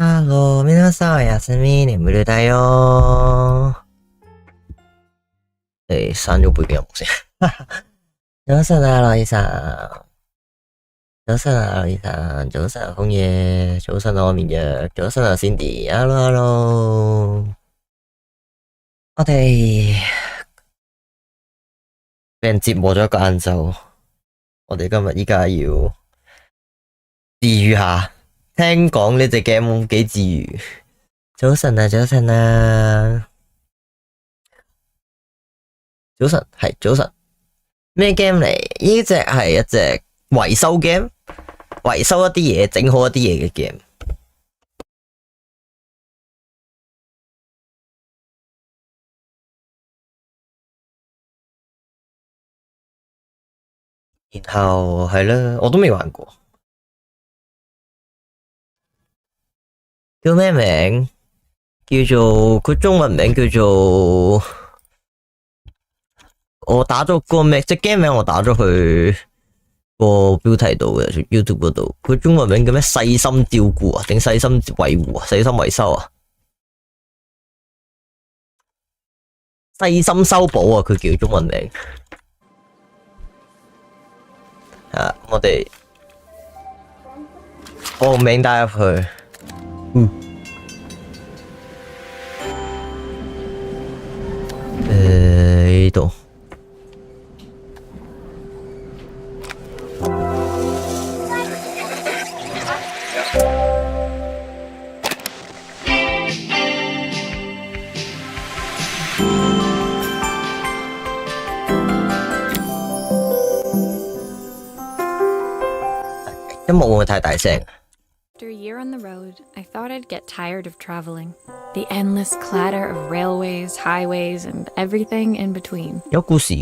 Hello，皆さんおやすみ眠るだよ。刪咗背景音樂先。早晨啊，羅醫生。早晨啊，羅醫生。早晨啊，風爺。早晨啊，我面約。早晨啊，Cindy。Hello，Hello。我哋俾人折磨咗一個晏晝，我哋今日依家要治癒下。聽講呢隻 game 幾治癒。早晨啊，早晨啊，早晨係早晨。咩 game 嚟？呢隻係一隻維修 game， 維修一啲嘢，整好一啲嘢嘅 game。然後係啦，我都未玩過。叫咩名？叫做佢中文名叫做，我打咗個名，隻 game 名我打咗去個標題度嘅 YouTube 嗰度。佢中文名叫咩？細心照顧啊，定細心維護啊？細心維修啊？細心修補啊？佢叫中文名。我哋報名帶入去。呢度。音樂會唔會太大聲？After a year on the road, I thought I'd get tired of traveling. The endless clatter of railways, highways, and everything in between. 有故事。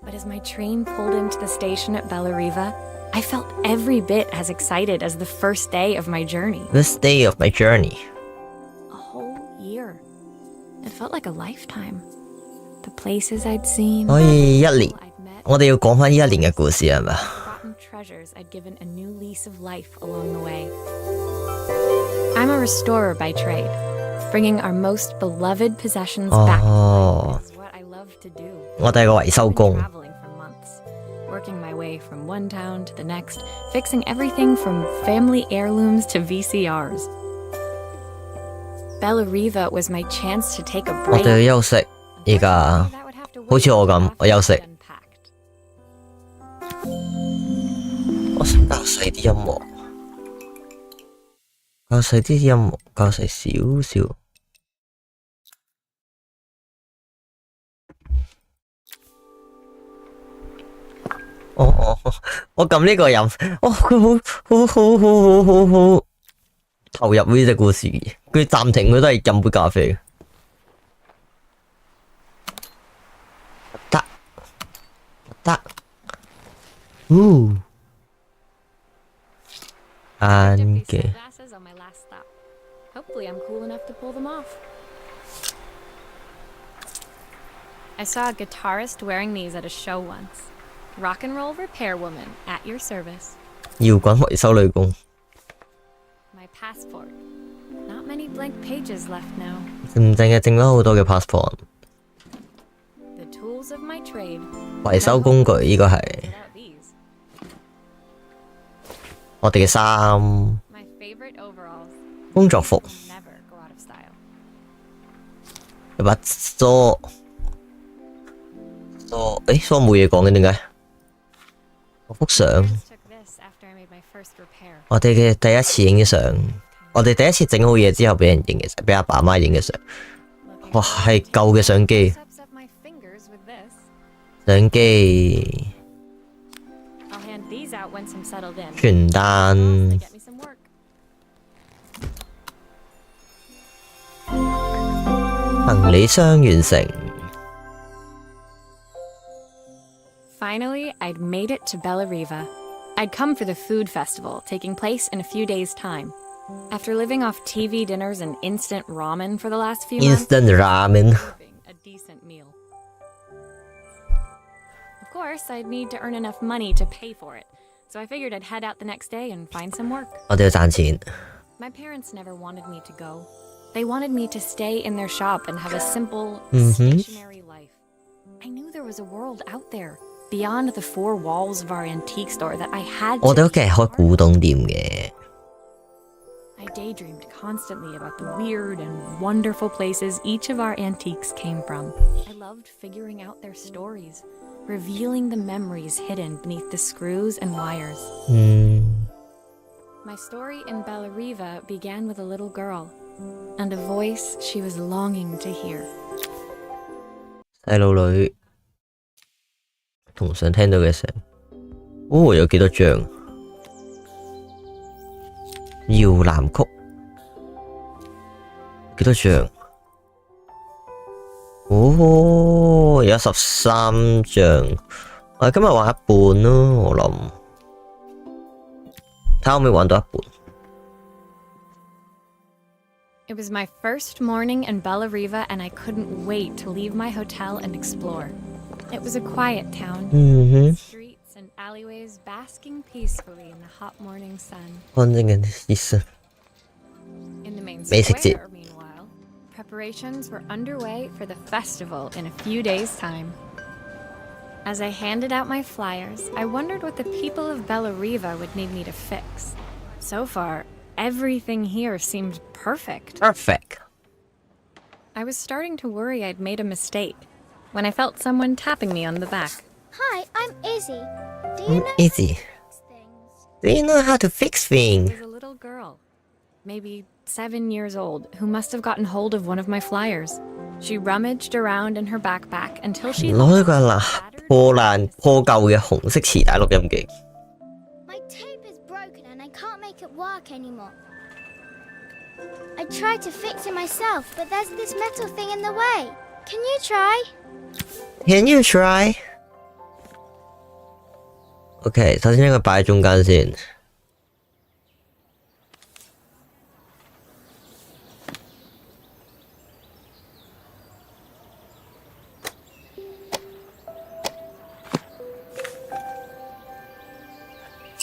But as my train pulled into the station at Bellariva, I felt every bit as excited as the first day of my journey. This day of my journey. A whole year. It felt like a lifetime. The places I'd seen. 可以一年，我哋要講返呢一年嘅故事係咪？ Treasures I'd given a new lease of life along the way. I'm a restorer by trade. Bringing our most beloved possessions back to life is what I love to do. 我哋係個維修工。 Traveling for months, working my way from one town to the next, fixing everything from family heirlooms to VCRs. Bellariva was my chance to take a break. 我哋要休息，而家好似我咁，我休息。我想較細啲音樂，較細啲音樂，較細少少。我撳呢個音，佢好投入呢隻故事。佢暫停佢都係飲杯咖啡。得，嘅。 Hopefully I'm cool enough to pull them off. I saw a guitarist wearing these at a show once. Rock and roll repair woman at your service. 搖滾維修女工。 My passport. Not many blank pages left now. 唔淨係剩咗好多嘅 passport。 The tools of my trade. 維修工具呢個係我哋嘅衫。 My favorite overalls. 工作服。 Never go out of style. 一把梳，梳冇嘢講嘅點解？我幅相， Took this after I made my first repair. 我哋嘅第一次影嘅相，我哋第一次整好嘢之後俾人影嘅相，俾阿爸媽影嘅相。哇，係舊嘅相機， Steps up my fingers with this. 相機， I'll hand these out once I'm settled in. 傳單， Get me some work. 行李箱完成。 Finally, I'd made it to Bellariva. I'd come for the food festival, taking place in a few days' time. After living off TV dinners and instant ramen for the last few months, Instant ramen. a decent meal. Of course, I'd need to earn enough money to pay for it, so I figured I'd head out the next day and find some work. 我哋要賺錢。My parents never wanted me to go. They wanted me to stay in their shop and have a simple, stationary life. I knew there was a world out there, beyond the four walls of our antique store that I had to. 我哋屋企係開古董店嘅。I daydreamed constantly about the weird and wonderful places each of our antiques came from. I loved figuring out their stories, revealing the memories hidden beneath the screws and wires. My story in Bellariva began with a little girl and a voice she was longing to hear. 細路女同想聽到嘅聲。哦，有幾多張？搖籃曲幾多張？哦，有13張。我今日玩一半咯，我諗。睇下可唔可以玩到一半。It was my first morning in Bellariva, and I couldn't wait to leave my hotel and explore. It was a quiet town, streets and alleyways basking peacefully in the hot morning sun. 安靜嘅意思。 In the main 美食節。 square, meanwhile, preparations were underway for the festival in a few days' time. As I handed out my flyers, I wondered what the people of Bellariva would need me to fix. So far, everything here seemed perfect. Perfect. I was starting to worry I'd made a mistake when I felt someone tapping me on the back. Hi, I'm Izzy. Do you know Izzy. things? Do you know how to fix It things? was a little girl, maybe 7 years old, who must have gotten hold of one of my flyers. She rummaged around in her backpack until she 攞咗個破舊嘅紅色磁帶錄音機。 My tape is broken and I can't make it work anymore. I tried to fix it myself, but there's this metal thing in the way. Can you try? Can you try? OK， 首先將佢擺喺中間先。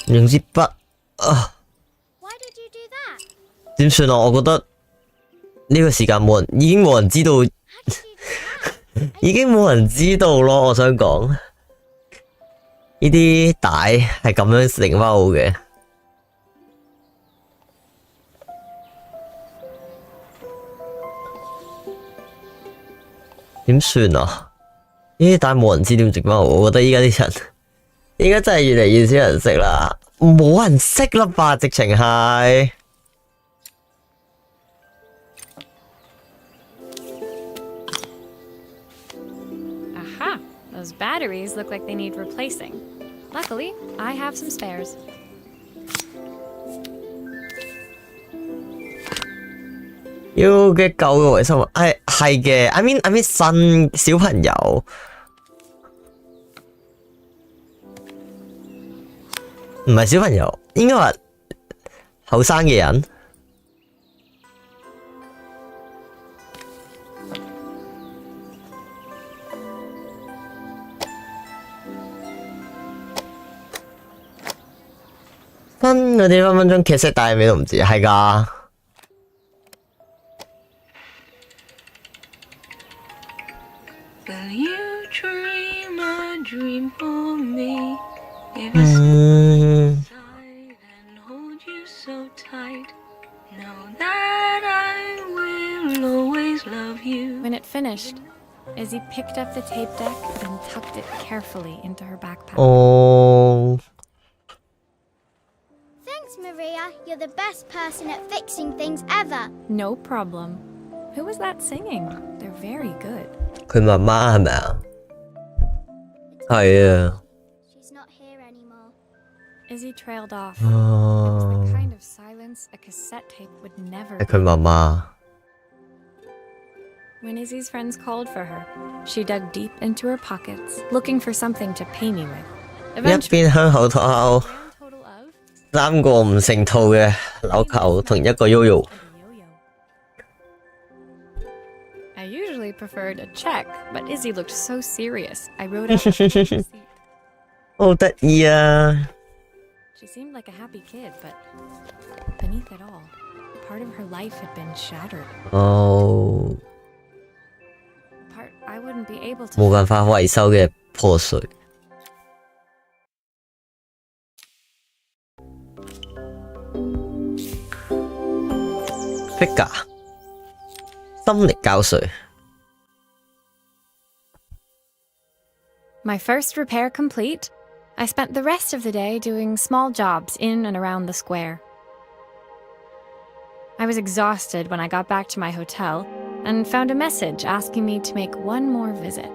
用支筆啊， Why did you do that? 點算啊？我覺得呢個時間已經冇人知道， How did you do that? 已經冇人知道咯。我想講呢啲帶係咁樣整翻好嘅。點算啊？呢啲帶冇人知點整翻好，我覺得依家啲人。而家真係越嚟越少人識啦，冇人識啦吧？直情係。Aha! Those batteries look like they need replacing. Luckily, I have some spares. 要嘅舊嘅維修係嘅，I mean 新小朋友。唔係小朋友，應該話後生嘅人。新嗰啲分分鐘劇色帶尾都唔知，係㗎。Will you dream a dream for me? If I stay and hold you so tight, know that I will always love you. When it finished, Izzy picked up the tape deck and tucked it carefully into her backpack. 哦， Thanks, Maria. You're the best person at fixing things ever. No problem. Who was that singing? They're very good. 佢媽媽係咪啊？係啊。 She's not here anymore. Izzy trailed off. It was the kind of silence a cassette tape would never 係佢媽媽。 When Izzy's friends called for her, she dug deep into her pockets, looking for something to pay me with. 一邊香口套 grand total of 3個唔成套嘅紐扣同一個 YoYo。 I usually preferred a check, but Izzy looked so serious. I wrote out a receipt. 好得意啊！ She seemed like a happy kid, but beneath it all, part of her life had been shattered. 哦， Part I wouldn't be able to 冇辦法維修嘅破碎。figure 心力交瘁。 My first repair complete, I spent the rest of the day doing small jobs in and around the square. I was exhausted when I got back to my hotel and found a message asking me to make one more visit.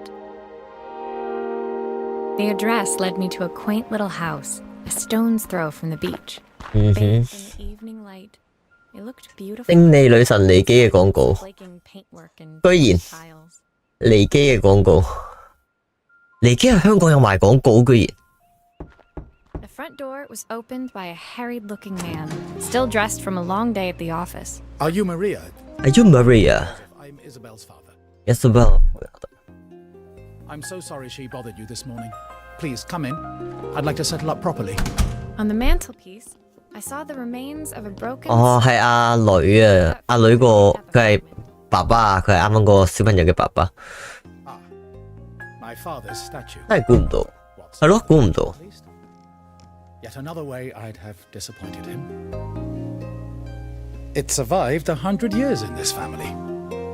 The address led me to a quaint little house, a stone's throw from the beach. Bathed in the evening light, it looked beautiful. 勝利女神尼基嘅廣告， Flaking paintwork and 居然 tiles. 尼基嘅廣告，尼基喺香港有賣廣告，居然。 The front door was opened by a harried-looking man, still dressed from a long day at the office. Are you Maria? Are you Maria? I'm Isabel's father. Isabel. I'm so sorry she bothered you this morning. Please come in. I'd like to settle up properly. On the mantelpiece, I saw the remains of a broken... 哦，係阿女啊，阿女個佢係爸爸啊，佢係啱啱個小朋友嘅爸爸， Ah, my father's statue. 真係估唔到， What's 係咯，估唔到。 at least? Yet another way I'd have disappointed him. It survived 100 years in this family.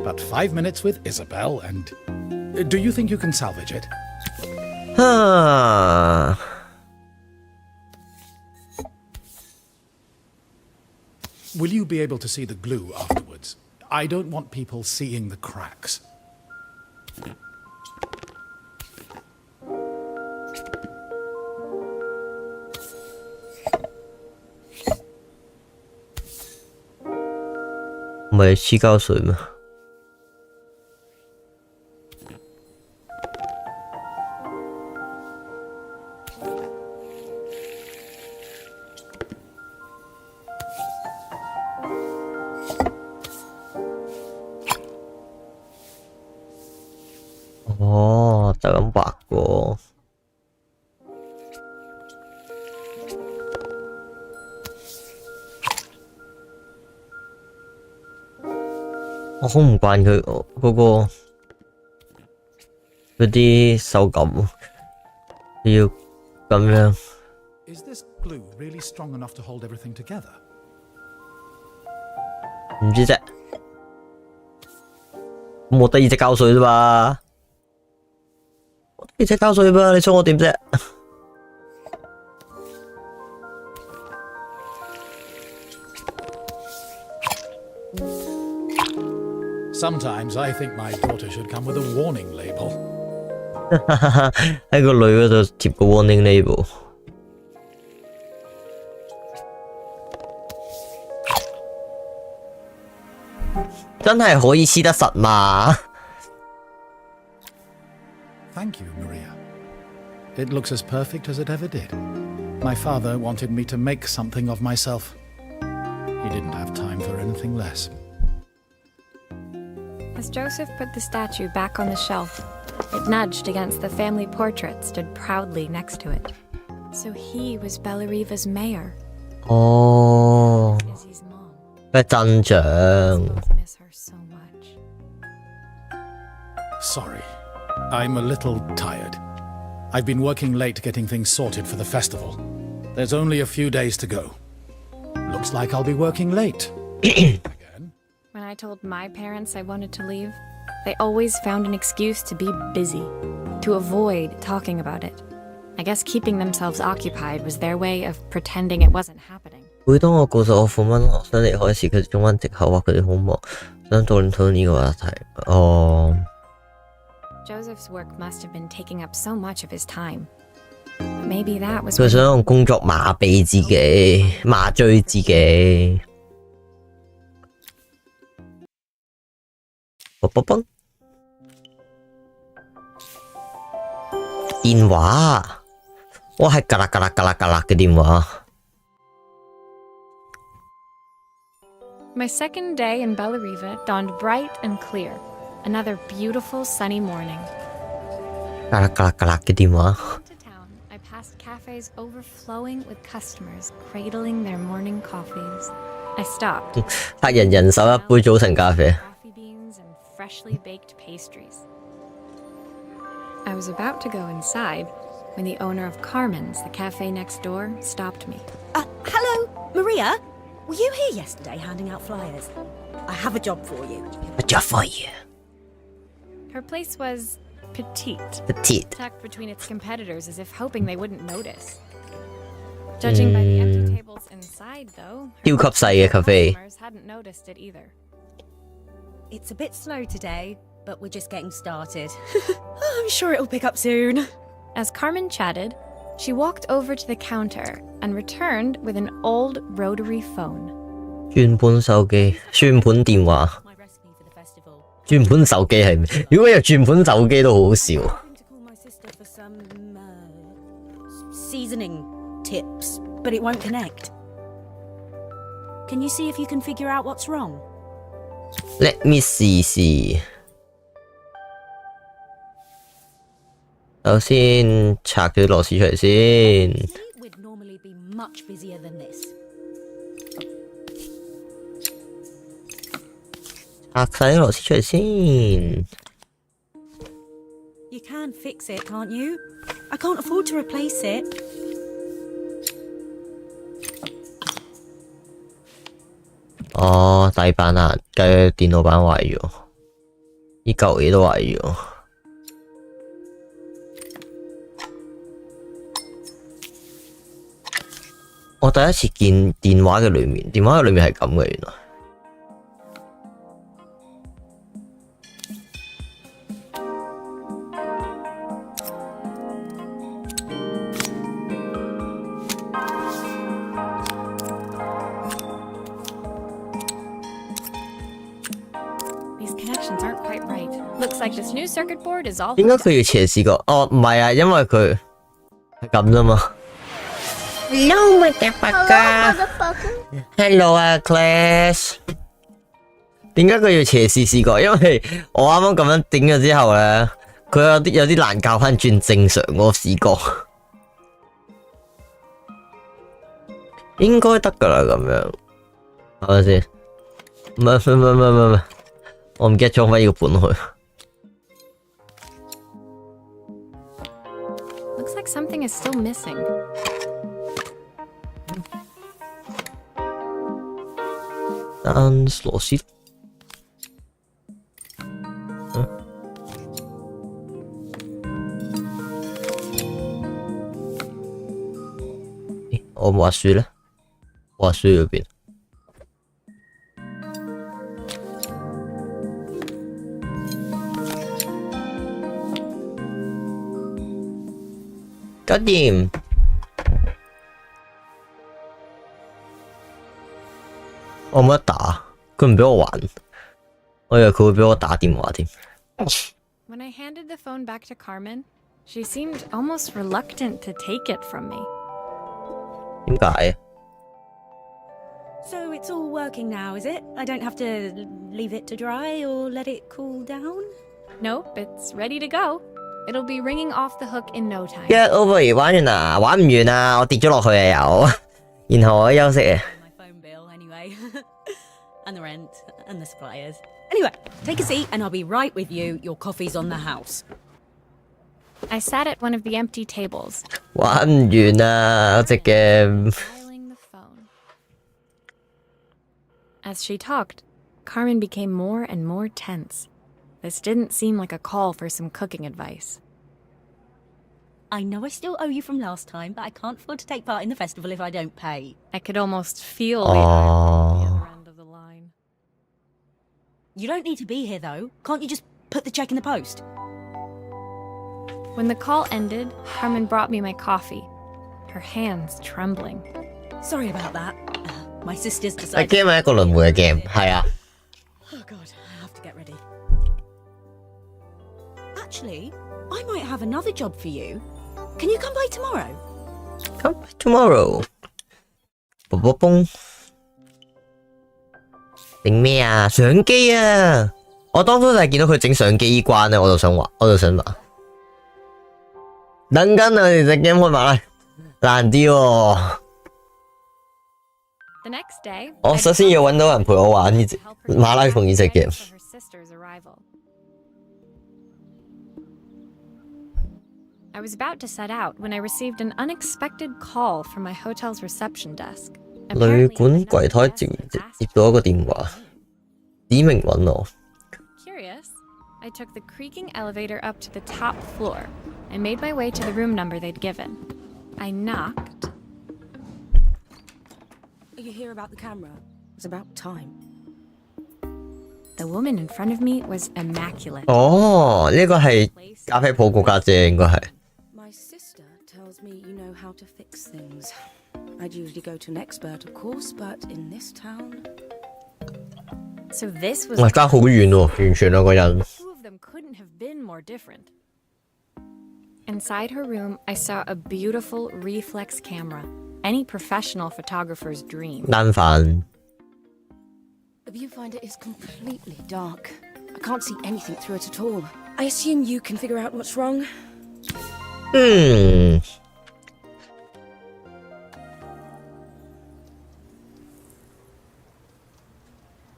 But 5 minutes with Isabel and... Do you think you can salvage it? 哈， Will you be able to see the glue afterwards? I don't want people seeing the cracks. 唔係黐膠水咩？哦，就咁畫過。我好唔慣佢嗰啲手感，要咁樣。 Is this glue really strong enough to hold everything together? 唔知啫，冇得二隻膠水啫嘛，我得二隻膠水嘛，你想我點啫？ Sometimes I think my daughter should come with a warning label. 喺個女嗰度貼個 warning label。真係可以黐得實嘛？ Thank you, Maria. It looks as perfect as it ever did. My father wanted me to make something of myself. He didn't have time for anything less. As Joseph put the statue back on the shelf, it nudged against the family portrait stood proudly next to it. So he was Bellariva's mayor. 哦， Izzy's mom. 咩真相？ Both miss her so much. Sorry, I'm a little tired. I've been working late getting things sorted for the festival. There's only a few days to go. Looks like I'll be working late. Again. When I told my parents I wanted to leave, they always found an excuse to be busy, to avoid talking about it. I guess keeping themselves occupied was their way of pretending it wasn't happening. 每當我告訴我父母我想離開時，佢哋總揾藉口話佢哋好忙，想討論呢個話題。哦， Joseph's work must have been taking up so much of his time. But maybe that was 佢想用工作麻痹自己，麻醉自己。啵電話，我係㗎啦㗎啦㗎啦㗎啦嘅電話。 My second day in Bellariva dawned bright and clear. Another beautiful sunny morning. 㗎啦㗎啦㗎啦嘅電話。 To town, I passed cafes overflowing with customers cradling their morning coffees. I stopped. 客人人手一杯早晨咖啡。Coffee beans and freshly baked pastries. I was about to go inside when the owner of Carmen's, the cafe next door, stopped me. Hello, Maria? Were you here yesterday handing out flyers? I have a job for you. A job for you. Her place was petite, Petite. tucked between its competitors as if hoping they wouldn't notice. Judging by the empty tables inside, though, 超級細嘅咖啡。 customers hadn't noticed it either. It's a bit slow today, but we're just getting started. I'm sure it'll pick up soon. As Carmen chatted, she walked over to the counter and returned with an old rotary phone. 轉盤手機、轉盤電話、 My recipe for the festival. 轉盤手機係咩？如果有轉盤手機都好好笑。 I'm to call my sister for some seasoning tips, but it won't connect. Can you see if you can figure out what's wrong? Let me see。首先拆咗啲螺絲出嚟先。 We'd normally be much busier than this. 拆晒啲螺絲出嚟先。 You can fix it, can't you? I can't afford to replace it. 哦，底板啊，計電腦板壞咗，呢嚿嘢都壞咗。我第一次見電話嘅裏面，電話嘅裏面係咁嘅原來。These connections aren't quite right. Looks like this new circuit board is all 點解佢要斜視個？哦，唔係啊，因為佢係咁啫嘛。Hello, motherfucker. Hello 啊 ，Clash。點解佢要斜視視角？因為我啱啱咁樣頂咗之後咧，佢有啲難教翻轉正常嗰個視角。應該得噶啦，咁樣係咪先？唔係，我唔記得裝翻呢個本去。Looks like something is still missing. 單螺絲。我滑雪咧，滑雪嗰邊。搞掂。我冇得打，佢唔俾我玩，我以為佢會俾我打電話添。When I handed the phone back to Carmen, she seemed almost reluctant to take it from me. 點解？ So it's all working now, is it? I don't have to leave it to dry or let it cool down? Nope, it's ready to go. It'll be ringing off the hook in no time. Get over 玩完啦，玩唔完啊！我跌咗落去啊又，然後我休息啊。My phone bill, anyway. And the rent, and the suppliers. Anyway, take a seat and I'll be right with you. Your coffee's on the house. I sat at one of the empty tables, 玩唔完啊！隻 game。 dialing the phone. As she talked, Carmen became more and more tense. This didn't seem like a call for some cooking advice. I know I still owe you from last time, but I can't afford to take part in the festival if I don't pay. I could almost feel the irony at the other end of the line. You don't need to be here, though. Can't you just put the check in the post? When the call ended, Carmen brought me my coffee, her hands trembling. Sorry about that. My sister's 隻 decided... game 係一個輪迴嘅 game，係啊。 Oh, God, I have to get ready. Actually, I might have another job for you. Can you come by tomorrow? Come tomorrow。啵啵嘣。整咩啊？相機啊！我當初就係見到佢整相機關咧，我就想玩。等緊啊！你隻 game 開埋啦，難啲喎。The next day, 我首先要揾到人陪我玩呢隻馬拉松呢隻 game。I was about to set out when I received an unexpected call from my hotel's reception desk. 旅館櫃台接到一個電話，指明揾我。Curious, I took the creaking elevator up to the top floor and made my way to the room number they'd given. I knocked. Are you here about the camera? It's about time. The woman in front of me was immaculate. 哦，呢個係咖啡鋪個家姐應該係。My sister tells me you know how to fix things. I'd usually go to an expert, of course, but in this town. So this was. 哇，爭好遠喎，完全兩個人。Two of them couldn't have been more different. Inside her room, I saw a beautiful reflex camera, any professional photographer's dream. 單反。The viewfinder is completely dark. I can't see anything through it at all. I assume you can figure out what's wrong.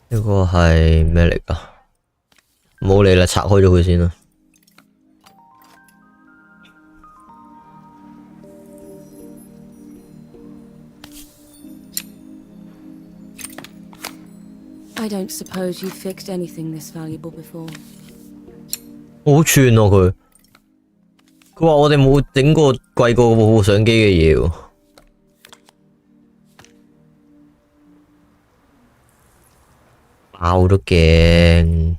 呢個係咩嚟㗎？冇理啦，拆開咗佢先啦。I don't suppose you've fixed anything this valuable before. 好串喎佢。佢話我哋冇整過貴過部相機嘅嘢喎。爆咗鏡。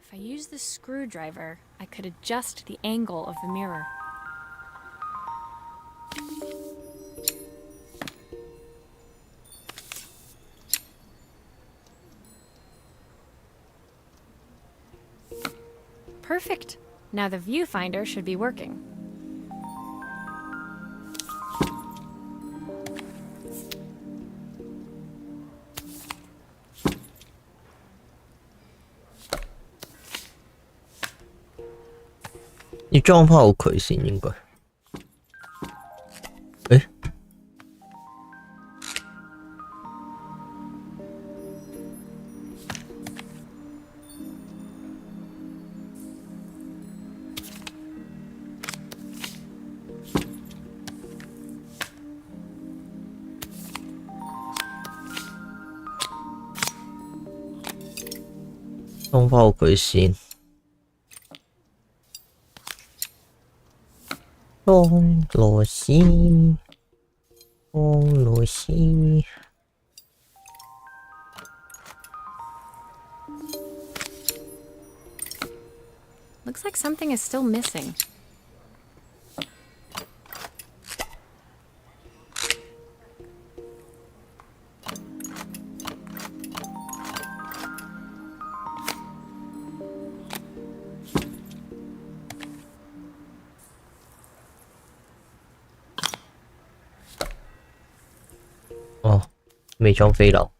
If I used the screwdriver, I could adjust the angle of the mirror. Perfect. Now the viewfinder should be working. 要裝翻好佢先應該。誒？裝翻好佢先。放螺絲，放螺絲。Looks like something is still missing.哦，未裝飛流。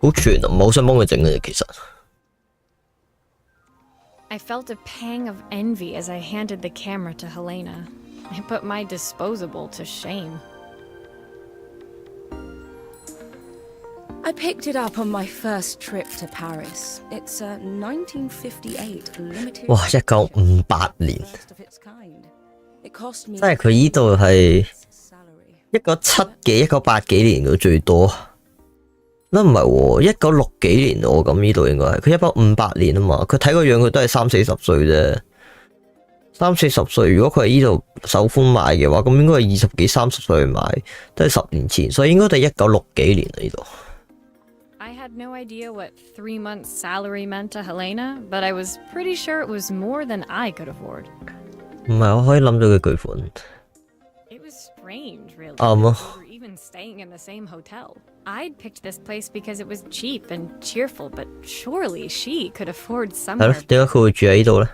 好全啊，唔係好想幫佢整嘅其實。I felt a pang of envy as I handed the camera to Helena. I put my disposable to shame. I picked it up on my first trip to Paris. It's a 1958 limited 哇，1958年， first of its kind. It cost me 即係佢依度係 salary. 1970幾、1980幾年嘅最多。乜唔係喎，1960幾年喎，咁呢度應該係佢1958年啊嘛。佢睇個樣佢都係30-40歲啫，30-40歲。如果佢係呢度首款買嘅話，咁應該係20幾30歲買，都係10年前，所以應該都係1960幾年啊呢度。I had no idea what 3 months' salary meant to Helena, but I was pretty sure it was more than I could afford. 唔係，我可以諗到佢巨款。It was strange, really. Ah, We mo. were even staying in the same hotel. I'd picked this place because it was cheap and cheerful, but surely she could afford 係 somewhere. 咯，點解佢會住喺呢度咧？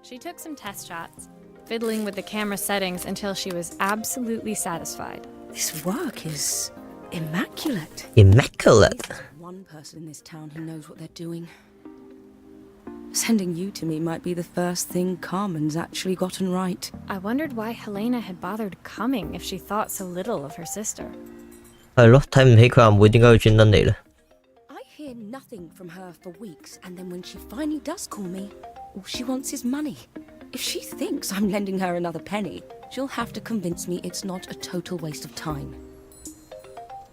She took some test shots, fiddling with the camera settings until she was absolutely satisfied. This work is immaculate. Immaculate。 One person in this town who knows what they're doing. Sending you to me might be the first thing Carmen's actually gotten right. I wondered why Helena had bothered coming if she thought so little of her sister. 係咯，睇唔起佢阿妹，點解要專登嚟咧？ I hear nothing from her for weeks, and then when she finally does call me, all she wants is money. If she thinks I'm lending her another penny, she'll have to convince me it's not a total waste of time.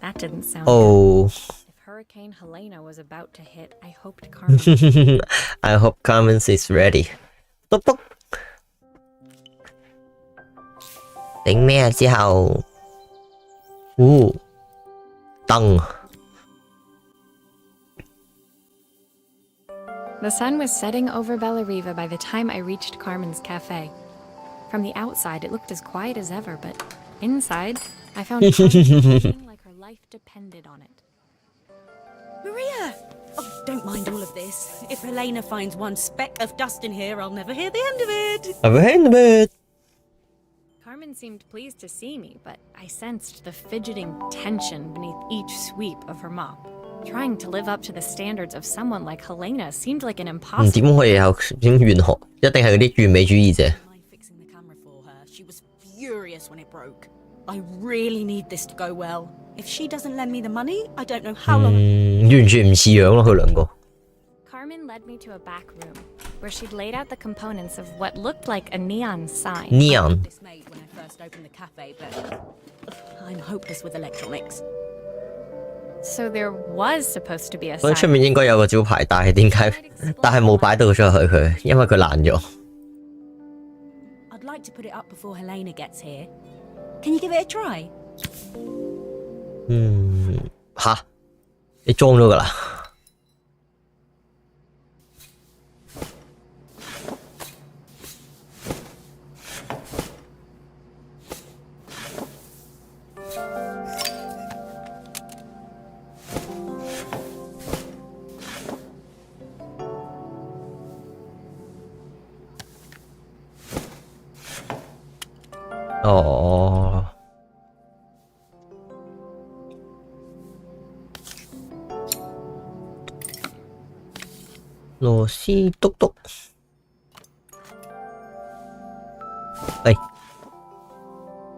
That didn't sound Oh. good. If Hurricane Helena was about to hit, I hoped Carmen... I hope Carmen is ready. 篤篤。整咩啊？之後，燈。The sun was setting over Bellariva by the time I reached Carmen's cafe. From the outside, it looked as quiet as ever, but inside, I found Carmen feeling like her life depended on it. Maria! Oh, don't mind all of this. If Helena finds one speck of dust in here, I'll never hear the end of it. Carmen seemed pleased to see me, but I sensed the fidgeting tension beneath each sweep of her mop. Trying to live up to the standards of someone like Helena seemed like an 唔 impossible. 點可以有點玄學？一定係嗰啲完美主義者。 Mind fixing the camera for her. She was furious when it broke. I really need this to go well. If she doesn't lend me the money, I don't know how long. 完全唔似樣咯，佢兩個。 Carmen led me to a back room, where she'd laid out the components of what looked like a neon sign. Neon。 This made when I first opened the cafe, but I'm hopeless with electronics. So there was supposed to be a 所以出 sign. 面應該有個招牌，但係點解？但係冇擺到出去佢，因為佢爛咗。 I'd like to put it up before Helena gets here. Can you give it a try? 吓，你裝咗㗎啦？哦，螺絲篤篤，喂，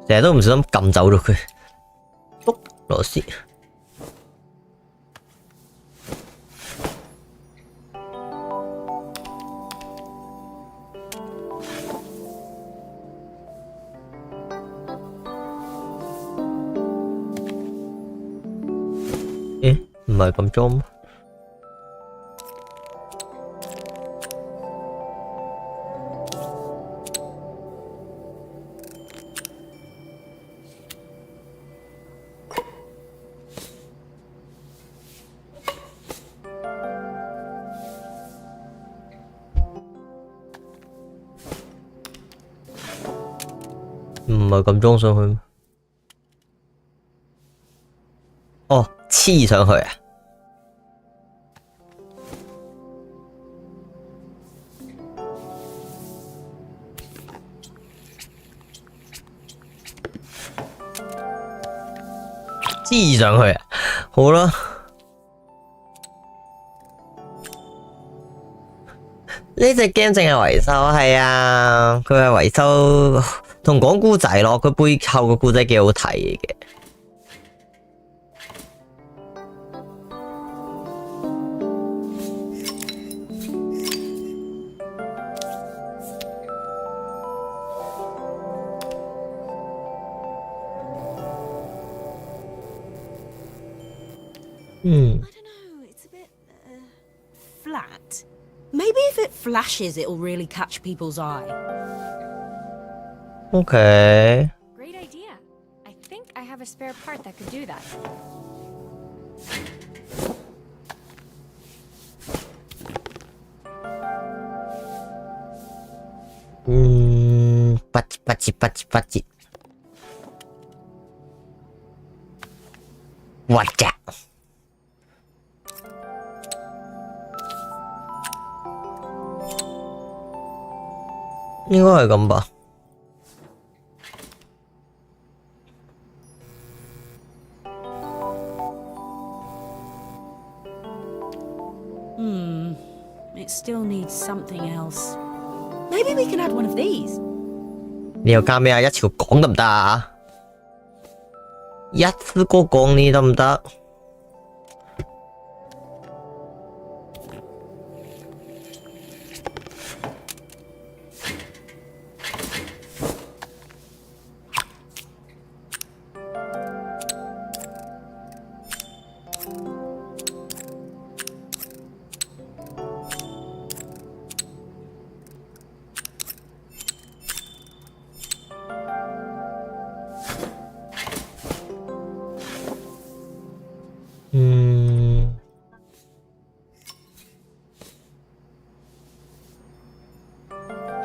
成日都唔小心撳走咗佢，篤螺絲。誒，唔係咁裝咩？唔係咁裝上去咩？哦，黐上去啊！黐上去啊！好啦，呢隻 game 淨係維修係啊，佢係維修同講故仔咯，佢背後個故仔幾好睇嘅。I don't know, it's a bit flat. Maybe if it flashes, it'll really catch people's eye. OK， Great idea. I think I have a spare part that could do that. 八折八折八折八折，哇咋！應該係咁吧。It's still need something else. Maybe we can add one of these. 你又加咩啊？一次過講得唔得啊？一次過講你得唔得？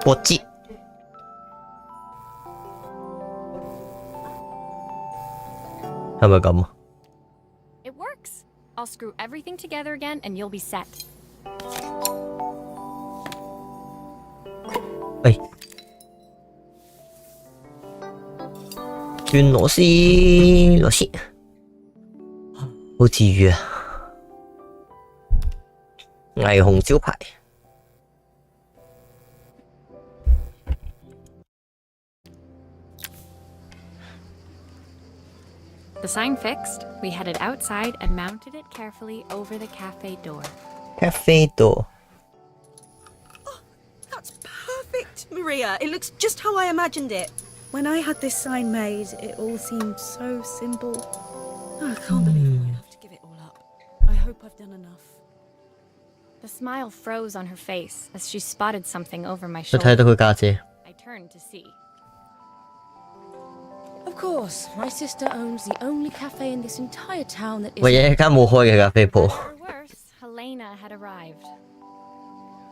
我知係咪咁啊？ It works. I'll screw everything together again and you'll be set. 喂，轉螺絲，螺絲，好治愈啊！霓虹招牌。The sign fixed, we headed outside and mounted it carefully over the cafe door. Cafe door. Oh, that's perfect, Maria. It looks just how I imagined it. When I had this sign made, it all seemed so simple. Oh, I can't believe I have to give it all up. I hope I've done enough. The smile froze on her face as she spotted something over my 我睇到 shoulder. 佢家姐。 I turned to see. Of course, my sister owns the only cafe in this entire town that 唯一 isn't... 一間冇開嘅咖啡鋪。 For worse, Helena had arrived.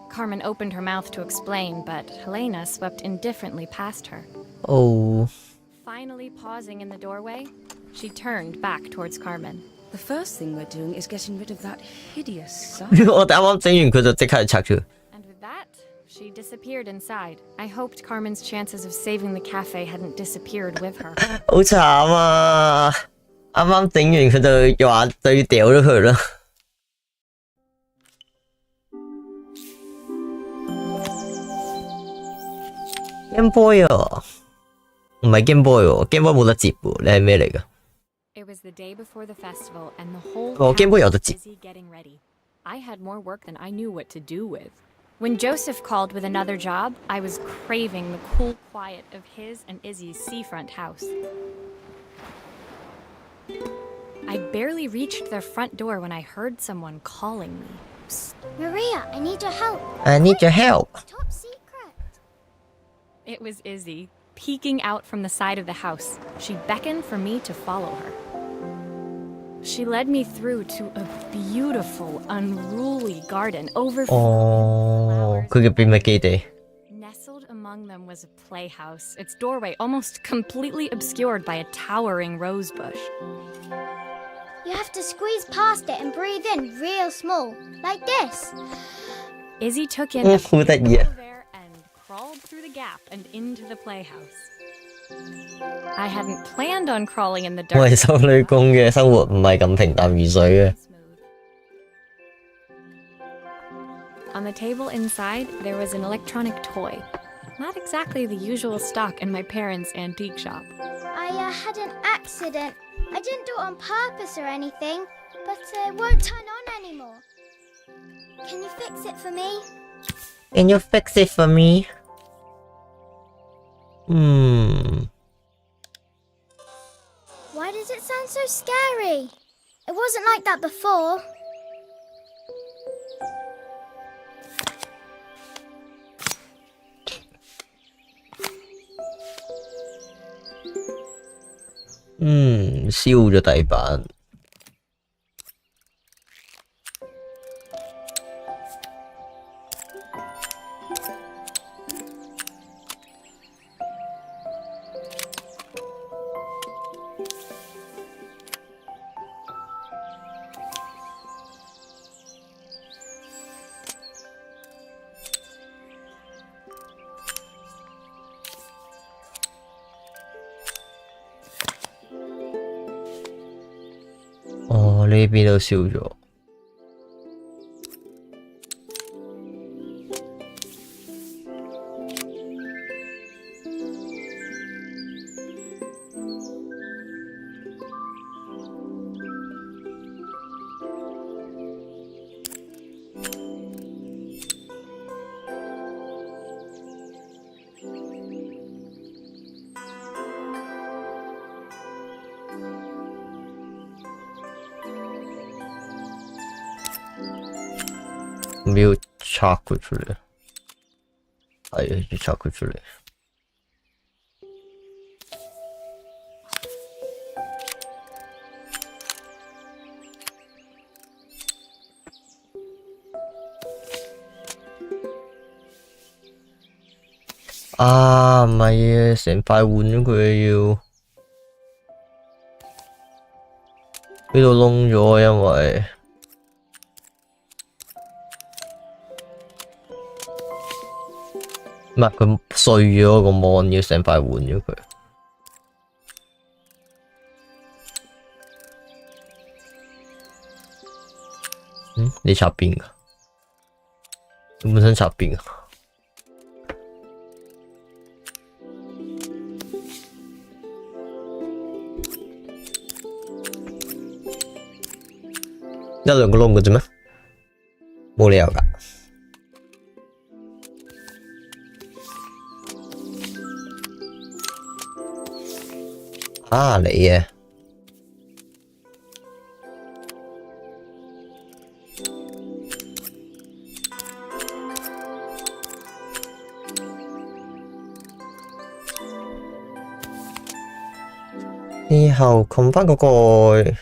Carmen opened her mouth to explain, but Helena swept indifferently past her. 哦， Finally pausing in the doorway, she turned back towards Carmen. The first thing we're doing is getting rid of that hideous sign. 我啱啱整完佢就即刻拆咗。 And with that, she disappeared inside. I hoped Carmen's chances of saving the cafe hadn't disappeared with her. 好慘啊！啱啱整完佢就話就要掉咗佢啦。Game Boy 啊，唔係 Game Boy 喎，Game Boy 冇得接喎，你係咩嚟㗎？ It was the day before the festival, and the whole Oh, Game Boy town有得 was 接。 busy getting ready. I had more work than I knew what to do with. When Joseph called with another job, I was craving the cool quiet of his and Izzy's seafront house. I barely reached their front door when I heard someone calling me. Psst. Maria, I need your help. I need your help. Top secret. It was Izzy, peeking out from the side of the house. She beckoned for me to follow her. She led me through to a beautiful, unruly garden overflowing 哦， with 佢 flowers. 嘅秘密基地。 Nestled among them was a playhouse, its doorway almost completely obscured by a towering rose bush. You have to squeeze past it and breathe in real small, like this. Izzy took in a好得意啊！ breath of air and crawled through the gap and into the playhouse. I hadn't planned on crawling in the 我 dirt. 係修女工嘅生活唔係咁平淡如水嘅。 On the table inside, there was an electronic toy. Not exactly the usual stock in my parents' antique shop. I had an accident. I didn't do it on purpose or anything, but it won't turn on anymore. Can you fix it for me? Can you fix it for me? Why does it sound so scary? It wasn't like that before. Ừ, 燒咗底板。哦，呢邊都燒咗。唔要拆佢出嚟，係啊，要拆佢出嚟。啊，唔係啊，成塊換咗佢要，呢度窿咗，因為唔係佢碎咗個芒，要成塊換咗佢。你插邊㗎？你本身插邊㗎？一兩個窿嘅啫咩？冇理由㗎。啊，你嘅。然後冚返個蓋。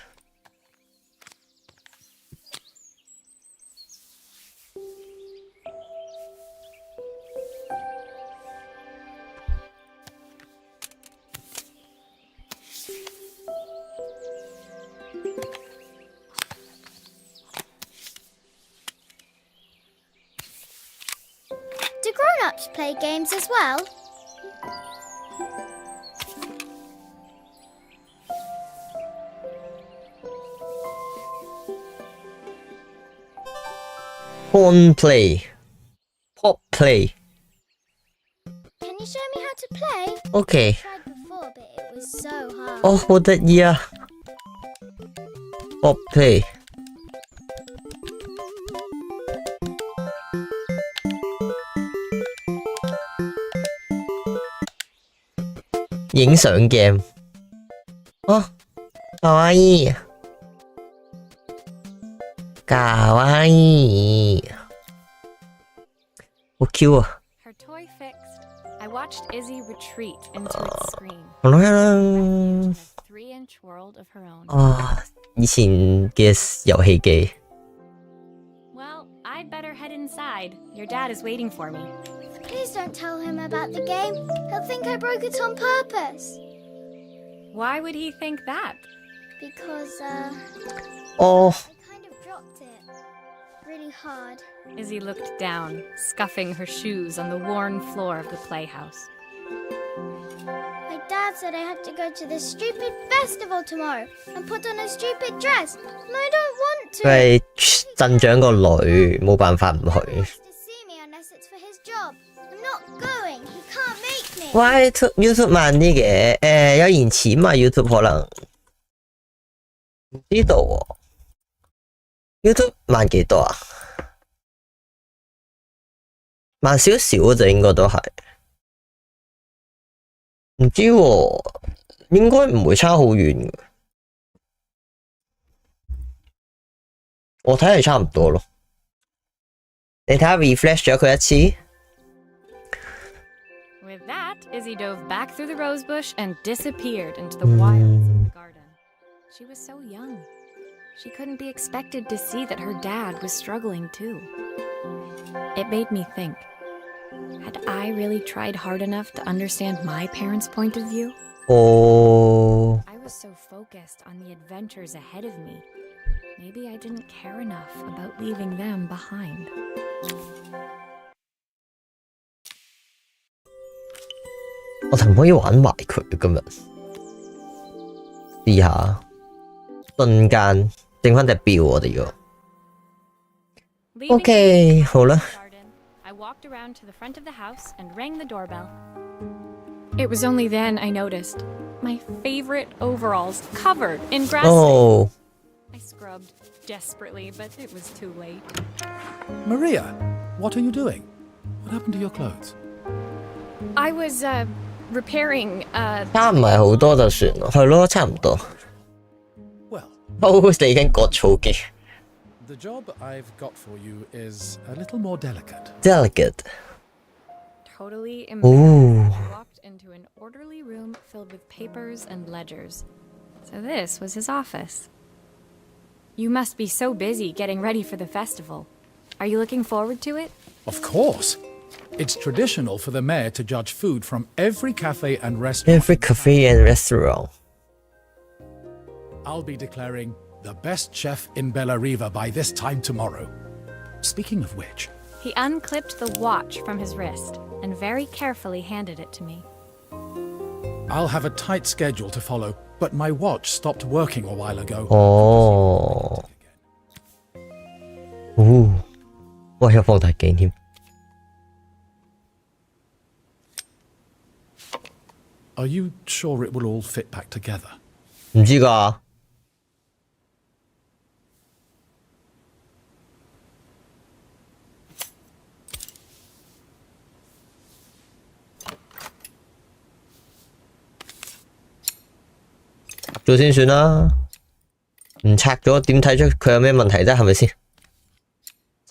Do grown-ups play games as well? Porn play, pop play. Can you show me how to play? OK. I tried before, but it was so hard. 哦，好得意啊 ！pop play。影相 game。哦，かわいい。かわいい。好 Q 啊！ Her toy fixed, I watched Izzy retreat into its screen. 好啦 A 3-inch world of her own. 啊，以前嘅遊戲機。Well, I'd better head inside. Your dad is waiting for me. Please don't tell him about the game. He'll think I broke it on purpose. Why would he think that? Because, 哦， I kind of dropped it. Really hard. Izzy looked down, scuffing her shoes on the worn floor of the playhouse. My dad said I had to go to this stupid festival tomorrow and put on a stupid dress. And I don't want to. 佢係鎮長個女，冇辦法唔 He 去。 has to see me unless it's for his job. I'm not going. He can't make me. 喂，YouTube 慢啲嘅，有延遲嘛？YouTube 可能唔知道喎。YouTube 慢幾多啊？慢少少就應該都係，唔知喎，應該唔會差好遠嘅。我睇係差唔多咯。你睇下 refresh 咗佢一次。With that, Izzy dove back through the rosebush and disappeared into the wilds of the garden. She was so young. She couldn't be expected to see that her dad was struggling too. It made me think, had I really tried hard enough to understand my parents' point of view? 哦。 I was so focused on the adventures ahead of me. Maybe I didn't care enough about leaving them behind. 我哋唔可以玩埋佢今日，試下瞬間整翻隻表我哋要。Leaving OK， the 好啦。 garden, I walked around to the front of the house and rang the doorbell. It was only then I noticed my favorite overalls covered in grass. 哦， I scrubbed desperately, but it was too late. Maria, what are you doing? What happened to your clothes? I was, repairing, 差唔係好多就算咯，係咯，差唔多。 Well, 你已經割草機， The job I've got for you is a little more delicate. Delicate. Totally Ooh. embarrassed, I walked into an orderly room filled with papers and ledgers. So this was his office. You must be so busy getting ready for the festival. Are you looking forward to it? Of course. It's traditional for the mayor to judge food from every cafe and restaurant. Every cafe and restaurant. I'll be declaring the best chef in Bellariva by this time tomorrow. Speaking of which... He unclipped the watch from his wrist and very carefully handed it to me. I'll have a tight schedule to follow, but my watch stopped working a while ago. Oh. Ooh. 哇，有放大鏡添。Are you sure it will all fit back together? 唔知㗎。咗先算啦，唔拆咗點睇出佢有咩問題啫？係咪先？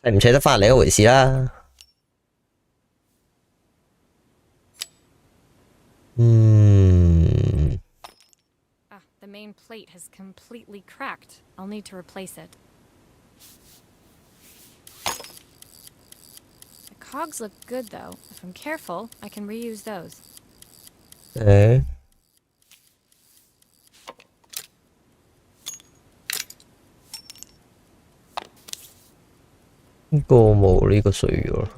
砌唔砌得翻另一回事啦。The main plate has completely cracked. I'll need to replace it. The cogs look good though. If I'm careful, I can reuse those. 誒。呢個冇呢個碎咗。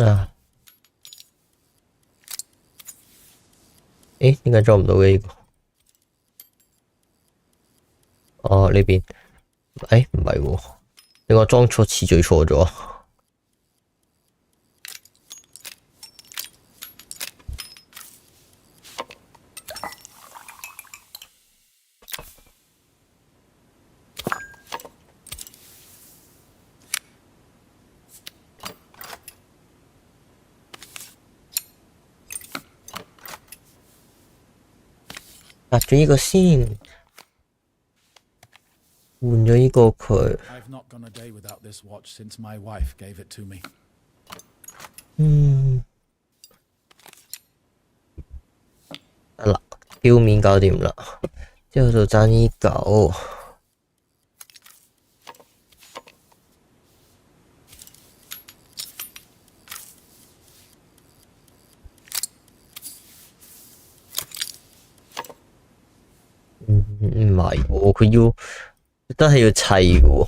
啊！誒，點解裝唔到嘅呢個？哦，呢邊。誒，唔係喎。令我裝錯次序錯咗。拆咗呢個先。換咗呢個佢。I've not gone a day without this watch since my wife gave it to me. 得啦，表面搞掂啦，之後就爭呢嚿。唔係喎，佢要。真係要砌嘅喎。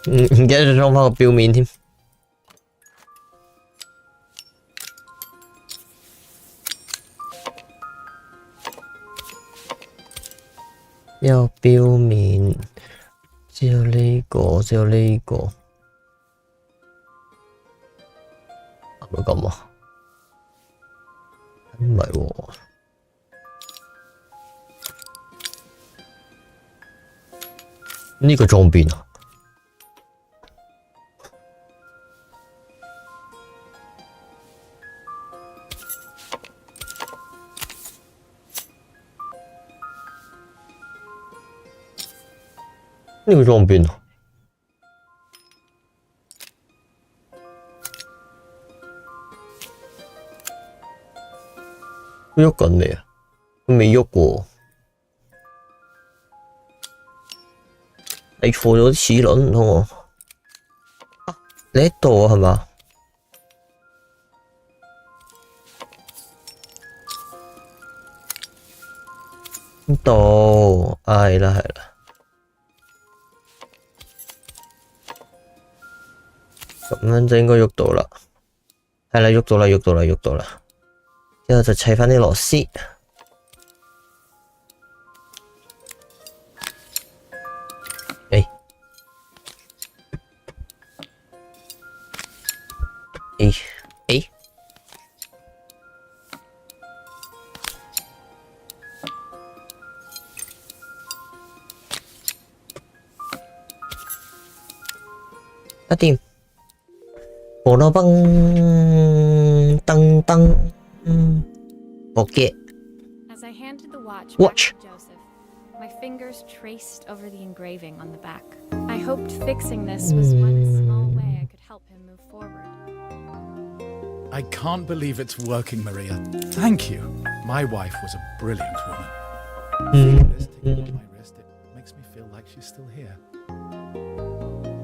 唔記得咗裝翻個表面添。有表面，只有呢個，只有呢個，係咪咁啊？唔係喎。呢個裝邊啊？呢個裝邊啊？喐緊未啊？佢未喐喎。你錯咗啲齒輪唔通喎？啊，你喺度啊係嘛？呢度係啦係啦，咁樣就應該喐到啦。係啦，喐到啦，喐到啦，喐到啦。之後就砌翻啲螺絲。誒，得掂。火爐崩，噔噔，OK。As I handed the watch back Watch. to Joseph, my fingers traced over the engraving on the back. I hoped fixing this was one small way I could help him move forward. I can't believe it's working, Maria. Thank you. My wife was a brilliant woman. Taking my wrist, it makes me feel like she's still here.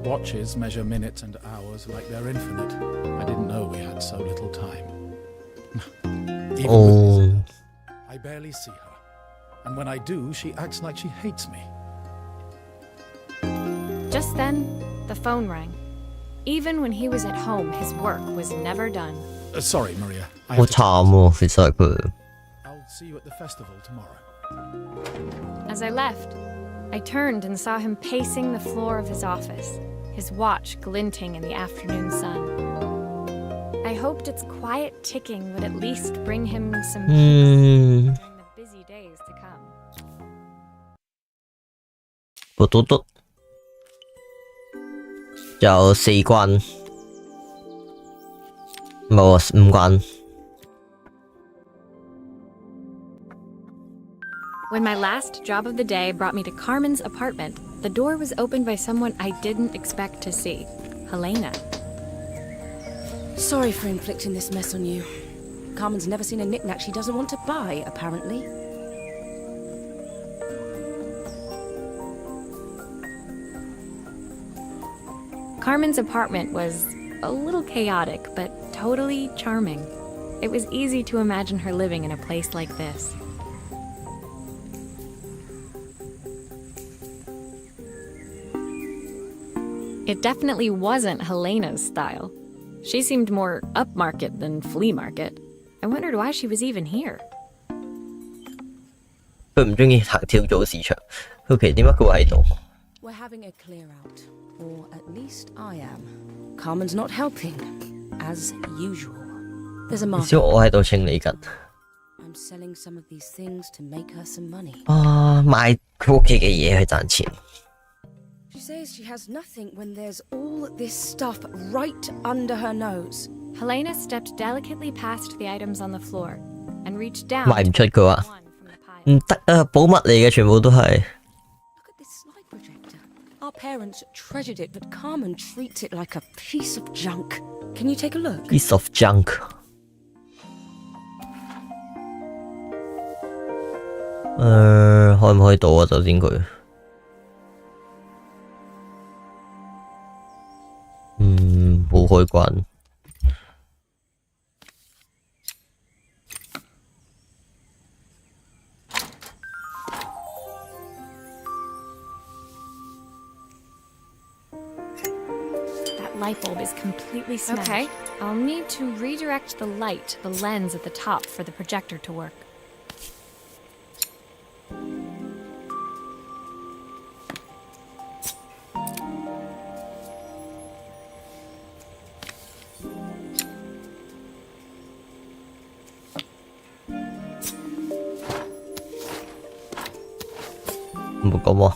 Watches measure minutes and hours like they're infinite. I didn't know we had so little time. Even with this, I barely see her. And when I do, she acts like she hates me. Just then, the phone rang. Even when he was at home, his work was never done. Sorry, Maria. I 好 have to 慘喎，其實佢。 I'll see you at the festival tomorrow. As I left, I turned and saw him pacing the floor of his office, his watch glinting in the afternoon sun. I hoped its quiet ticking would at least bring him some peace during the busy days to come. 嘟嘟嘟，有4關，冇啊5關。 When my last job of the day brought me to Carmen's apartment, the door was opened by someone I didn't expect to see, Helena. Sorry for inflicting this mess on you. Carmen's never seen a knick-knack she doesn't want to buy, apparently. Carmen's apartment was a little chaotic, but totally charming. It was easy to imagine her living in a place like this. It definitely wasn't Helena's style. She seemed more upmarket than flea market. I wondered why she was even here. 佢唔中意行跳蚤市場，好奇點解佢會喺度？ We're having a clear out. Or at least I am. Carmen's not helping, as usual. There's a 至 market. 少我喺度清理緊。 I'm selling some of these things to make her some money. 啊，賣佢屋企嘅嘢去賺錢。 She says she has nothing when there's all this stuff right under her nose. Helena stepped delicately past the items on the floor and reached down 賣唔出 to 佢話 pick one from the pile. 唔得啊，寶物嚟嘅全部都係。 Look at this slide projector. Our parents treasured it, but Carmen treats it like a piece of junk. Can you take a look? piece of junk。開唔開到啊？首先佢。冇開關。 That light bulb is completely smashed. Okay, I'll need to redirect the light, the lens at the top for the projector to work. Một câu một.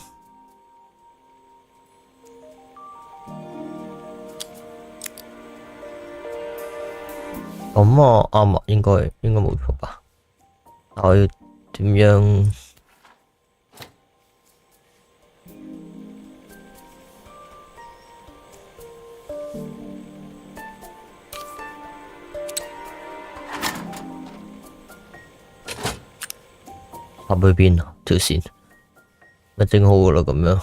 咁啱啊，應該冇錯吧？我要點樣？插去邊啊？條線咪整好噶啦，咁樣。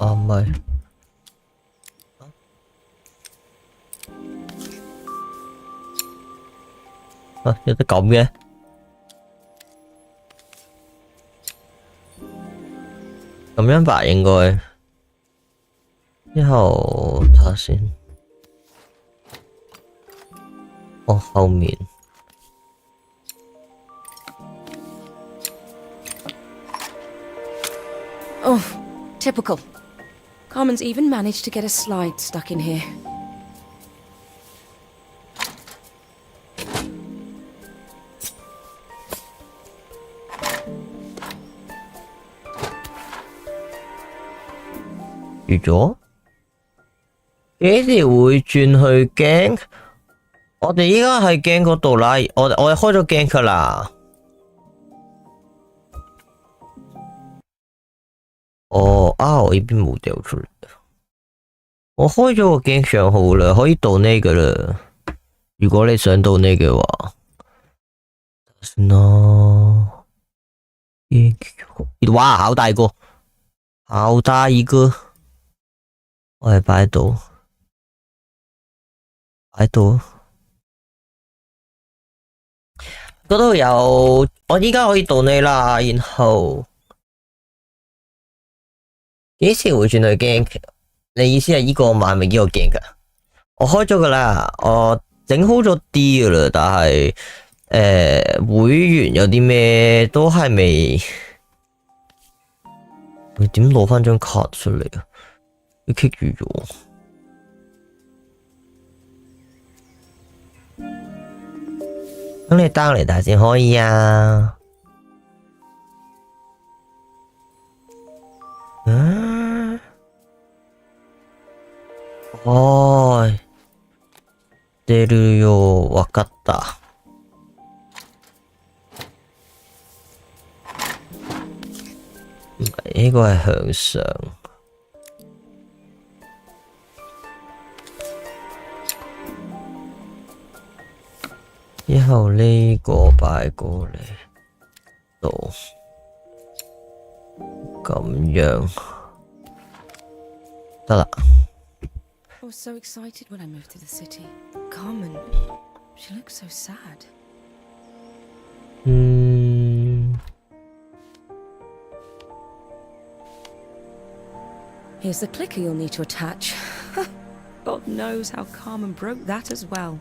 啊唔係，啊有得咁嘅？咁樣吧應該，之後睇下先。哦，後面。Oh, typical. Carmen's even managed to get a slide stuck in here. 完咗？幾時會轉去鏡？我哋依家喺鏡嗰度啦，我哋開咗鏡㗎啦。哦，我呢邊冇掉出嚟。我開咗個鏡上號啦，可以到呢㗎啦。如果你想到呢嘅話，先啦。哇，好大個，好大一個。我係擺到，嗰度有，我依家可以到呢啦，然後。幾時會轉去鏡？你意思係呢個買咪呢個鏡㗎？我開咗㗎啦，我整好咗啲㗎啦，但係會員有啲咩都係未，你點攞返張卡出嚟啊？要棘住咗。咁你 down 嚟睇先可以啊。出るよ、わかった。唔係，呢個係向上。之後呢個擺過嚟度，咁樣得啦。I was so excited when I moved to the city. Carmen, she looks so sad. Here's the clicker you'll need to attach. God knows how Carmen broke that as well.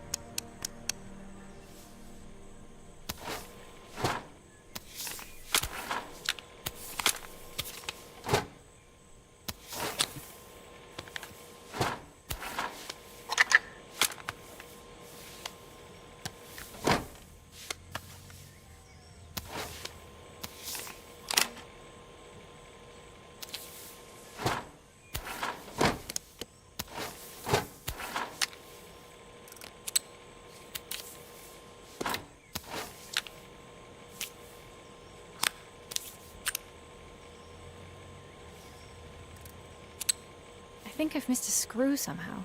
I think I've missed a screw somehow.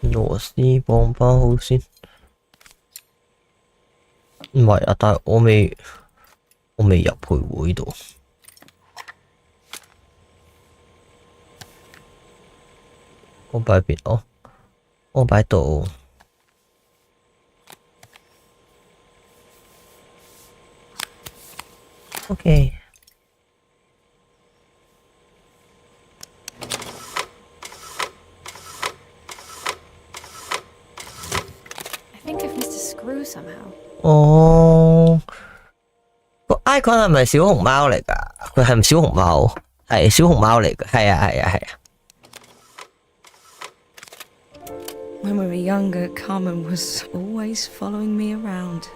螺絲綁翻好先。唔係啊，但係我未入去會度。我擺邊哦，我擺度。OK。I think I've missed a screw somehow. 哦，個 icon 係咪小熊貓嚟㗎？佢係唔小熊貓？係小熊貓嚟㗎。係啊係啊係啊。When we were younger, Carmen was always following me around.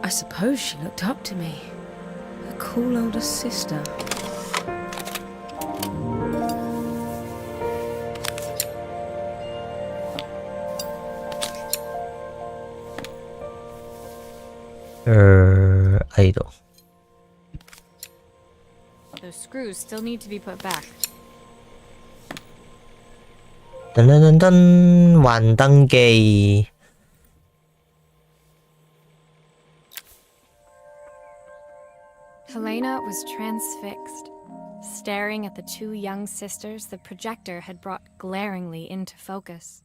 I suppose she looked up to me, a cool older sister. Idol. Those screws still need to be put back. 噔噔噔噔，幻燈機。Helena was transfixed, staring at the two young sisters the projector had brought glaringly into focus.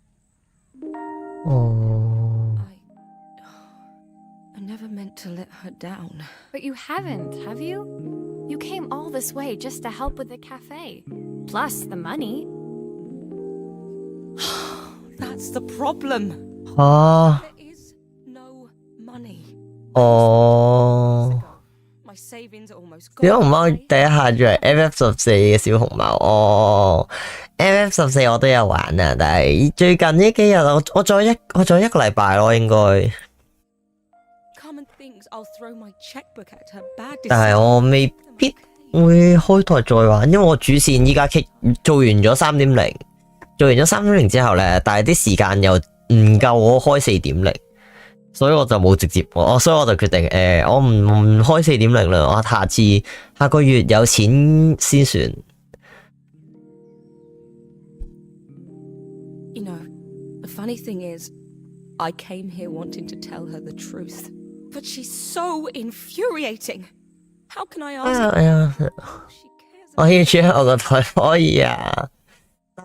哦， I never meant to let her down. But you haven't, have you? You came all this way just to help with the cafe. Plus the money. That's the problem. 吓， There is no money. 哦， My savings are almost 小紅 gone. 貓第一下就係 FF14嘅小紅貓，哦，FF14我都有玩啊，但係最近呢幾日我再一個禮拜咯，應該， Carmen thinks I'll throw my checkbook at her bad 但係我未必會開台再玩，因為我主線依家做完咗 3.0， 做完咗 3.0 之後咧，但係啲時間又唔夠我開 4.0， 所以我就冇直接，所以我就決定我唔開 4.0 啦，我下個月有錢先算。You know, the funny thing is, I came here wanting to tell her the truth, but she's so infuriating. How can I ask 哎呀， her? She cares 我要住喺我個台可以啊，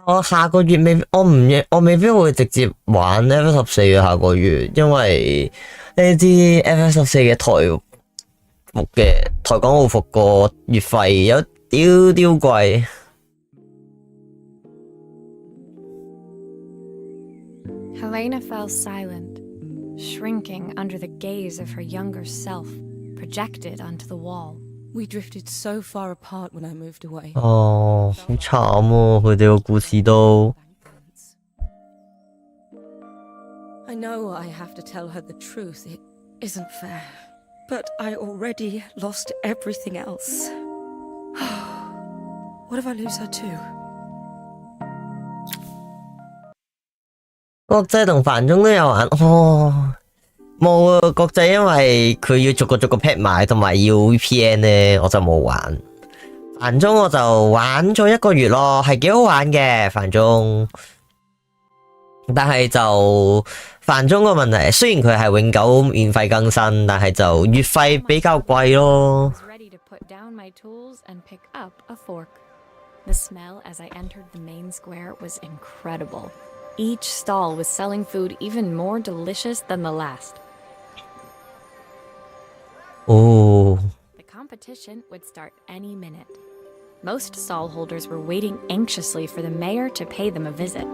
我下個月我未必會直接玩 F14 嘅下個月，因為呢啲 F14 嘅台港澳服個月費有屌貴。Helena fell silent, shrinking under the gaze of her younger self, projected onto the wall. We drifted so far apart when I moved away. 哦，好慘喎，佢哋個故事都。 I know I have to tell her the truth. It isn't fair. But I already lost everything else. What if I lose her too? 國際同繁中都有玩，冇啊！國際因為佢要逐個 pet 買，同埋要 VPN 咧，我就冇玩。繁中我就玩咗1個月咯，係幾好玩嘅繁中。但係就繁中個問題，雖然佢係永久免費更新，但係就月費比較貴咯。 I was ready to put down my tools and pick up a fork. The smell as I entered the main square was incredible. Each stall was selling food even more delicious than the last. 哦， The competition would start any minute. Most stall holders were waiting anxiously for the mayor to pay them a visit.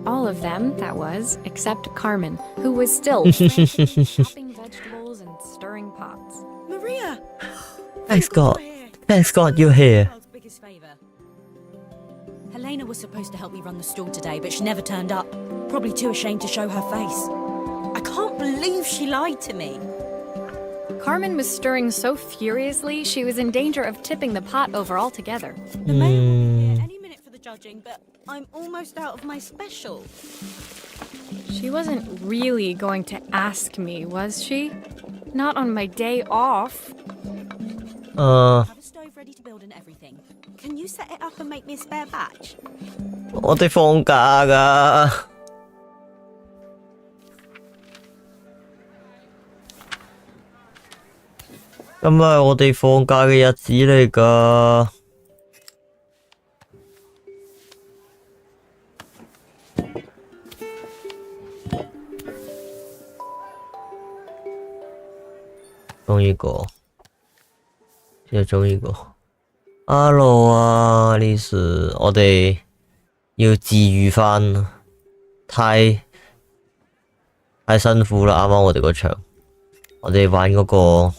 All of them, that was, except Carmen, who was still chopping vegetables and stirring pots. Maria! Thanks God, thanks God you're here. World's biggest favour. Helena was supposed to help me run the stall today, but she never turned up. Probably too ashamed to show her face. I can't believe she lied to me. Carmen was stirring so furiously she was in danger of tipping the pot over altogether. The mayor will be here any minute for the judging, but I'm almost out of my special. She wasn't really going to ask me, was she? Not on my day off. Have a stove ready to build and everything. Can you set it up and make me a spare batch? 我哋放假㗎。今日係我哋放假嘅日子嚟㗎。中呢個，之後中呢個。Hello 啊，呢是我哋要治癒返，太辛苦啦！啱啱我哋個場，我哋玩嗰個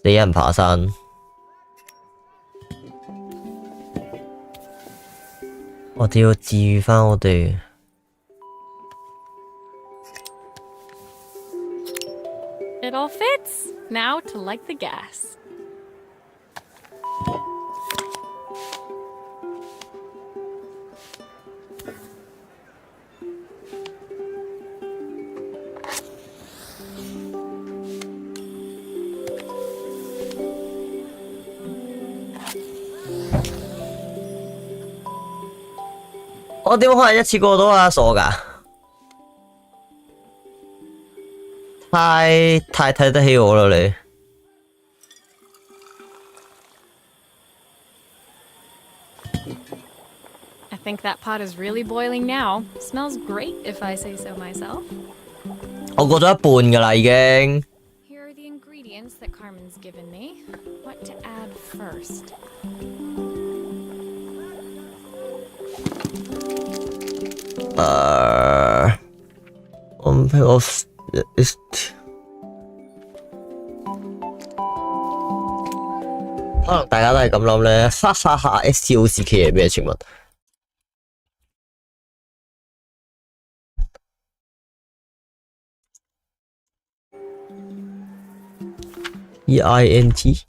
死人爬山，我哋要治癒返我哋。It all fits. Now to light the gas. Oh, 我點可能一次過到啊？傻㗎！太睇得起我啦你。think that pot is really boiling now. Smells great if I say so myself. 我過咗一半㗎啦，已經。Here are the ingredients that Carmen's given me. What to add first? Is 可能大家都係咁諗咧，哈哈哈 STOCK 係咩請問？EINT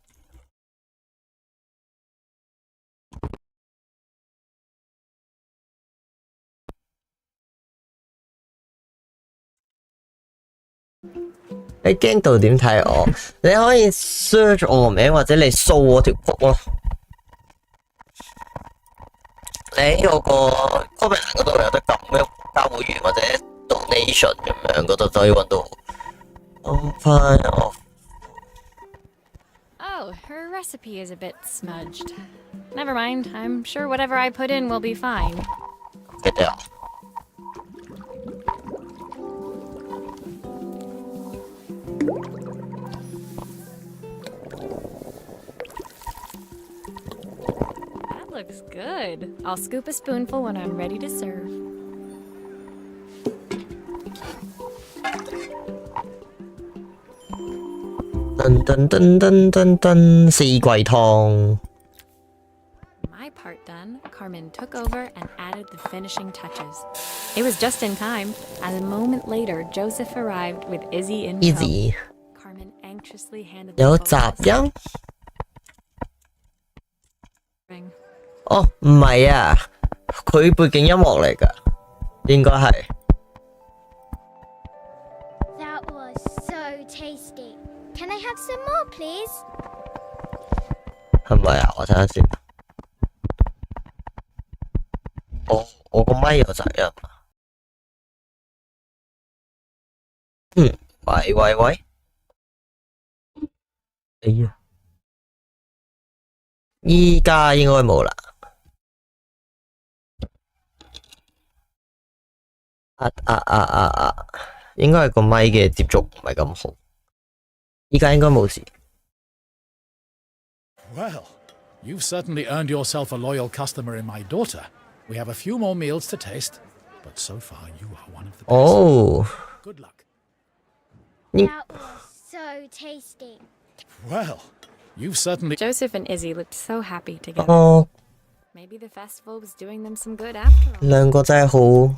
你驚到點睇我？你可以 search 我個名，或者你掃我條曲咯。你喺我個 comment 嗰度有得撳咩交會員或者 donation 咁樣，嗰度就可以揾到。Fine off. Oh, her recipe is a bit smudged. Never mind. I'm sure whatever I put in will be fine. Get out. That looks good. I'll scoop a spoonful when I'm ready to serve. Dun dun dun dun dun dun. 四季湯。My part done, Carmen took over and added the finishing touches. It was just in time, and a moment later, Joseph arrived with Izzy in tow. Easy。 Carmen anxiously handed 有 the 雜 photos. 音？哦，唔係啊，佢背景音樂嚟㗎，應該係。That was so tasty. Can I have some more, please? 係咪啊？我睇下先。我個咪有雜音。喂。哎呀，依家應該冇啦。應該係個咪嘅接觸唔係咁好。依家應該冇事。Well, you've certainly earned yourself a loyal customer in my daughter. We have a few more meals to taste, but so far you are one of the best. 哦， Good luck. That was so tasty. Well, you've certainly... Joseph and Izzy looked so happy together. 哦， Maybe the festival was doing them some good after all. 兩個真係好。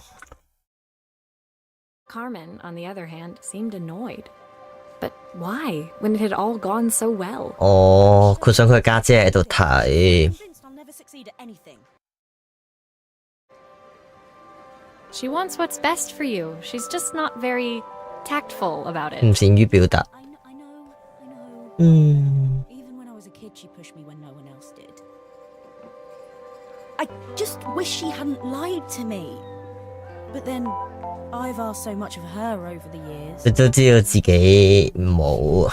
Carmen, on the other hand, seemed annoyed. But why, when it had all gone so well? 哦，佢想佢家姐喺度睇。 Convinced I'll never succeed at anything. She wants what's best for you. She's just not very tactful about it. 唔善於表達。 I know. 嗯， Even when I was a kid, she pushed me when no one else did. I just wish she hadn't lied to me. But then, I've asked so much of her over the years. 佢都知道自己唔好。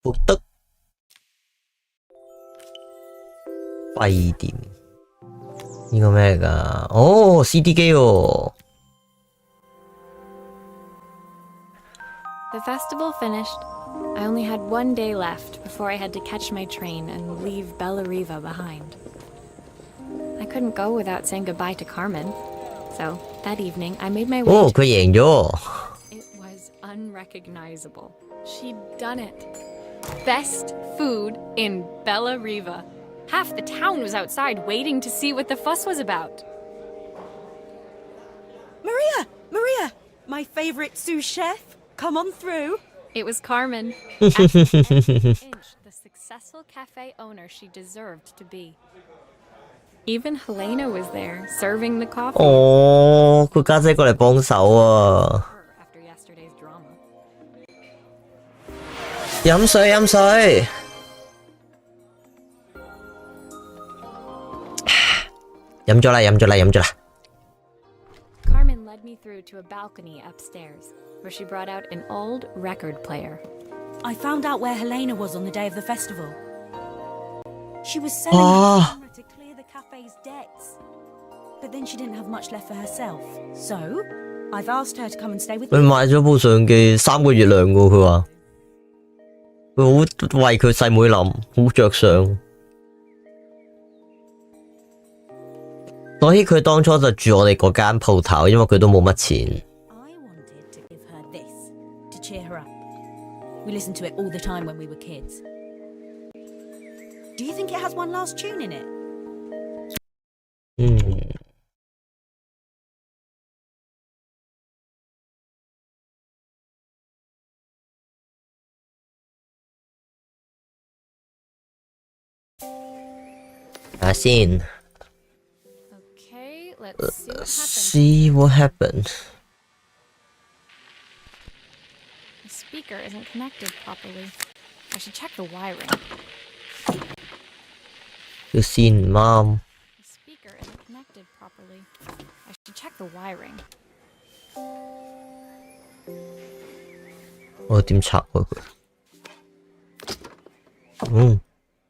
福德廢店呢個咩嚟㗎？哦 ，CD 機喎。 The festival finished. I only had one day left before I had to catch my train and leave Bella Riva behind. I couldn't go without saying goodbye to Carmen. So, that evening, I made my way 哦， to... 佢贏咗。 It was unrecognizable. She'd done it. Best food in Bella Riva. Half the town was outside waiting to see what the fuss was about. Maria! My favorite sous chef. Come on through. It was Carmen. At every inch, the successful cafe owner she deserved to be. Even Helena was there, serving the coffee. 哦，佢家姐過嚟幫手啊！ After yesterday's drama. 飲水。飲咗啦。 Carmen led me through to a balcony upstairs, where she brought out an old record player. I found out where Helena was on the day of the festival. She was selling Oh. her camera to clear the cafe's kids. But then she didn't have much left for herself. So, I've asked her to come and stay with 佢 me. 買咗部相機3個月糧㗎，佢話佢好為佢細妹諗，好着想，所以佢當初就住我哋嗰間鋪頭，因為佢都冇乜錢。I wanted to give her this to cheer her up. We listened to it all the time when we were kids. Do you think it has one last tune in it? 睇下先 Okay, let's，see see what happens. what happened。 The speaker isn't connected properly. I should check the wiring. 條線唔啱， The speaker isn't connected properly. I should check the wiring. 我點拆開佢？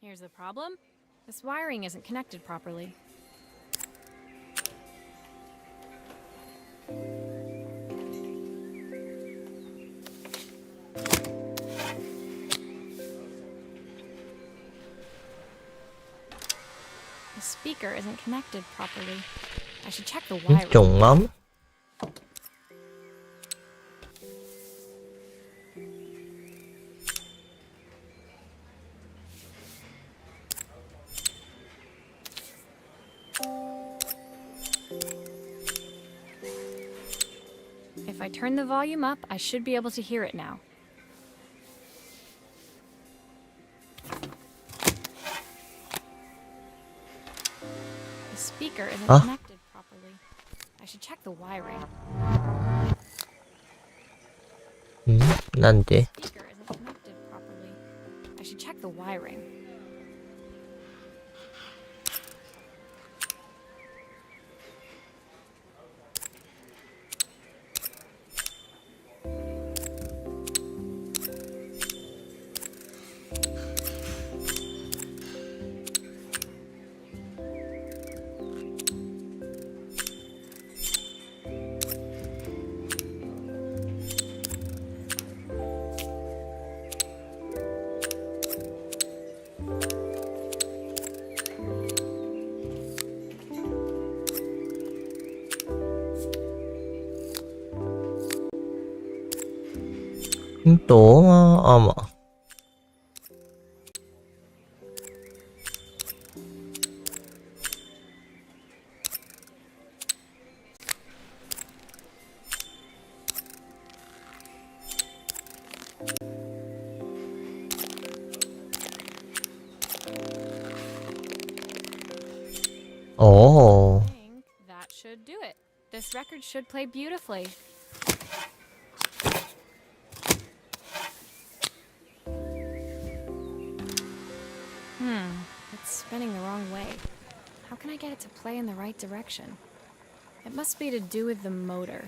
Here's the problem. This wiring isn't connected properly. The speaker isn't connected properly. I should check the wiring. 仲啱。If I turn the volume up, I should be able to hear it now. The speaker isn't connected properly. I should check the wiring. なんで？ Speaker isn't connected properly. I should check the wiring.呢度啊嘛，啱啊。哦， I think that should do it. This record should play beautifully. It's spinning the wrong way. How can I get it to play in the right direction? It must be to do with the motor.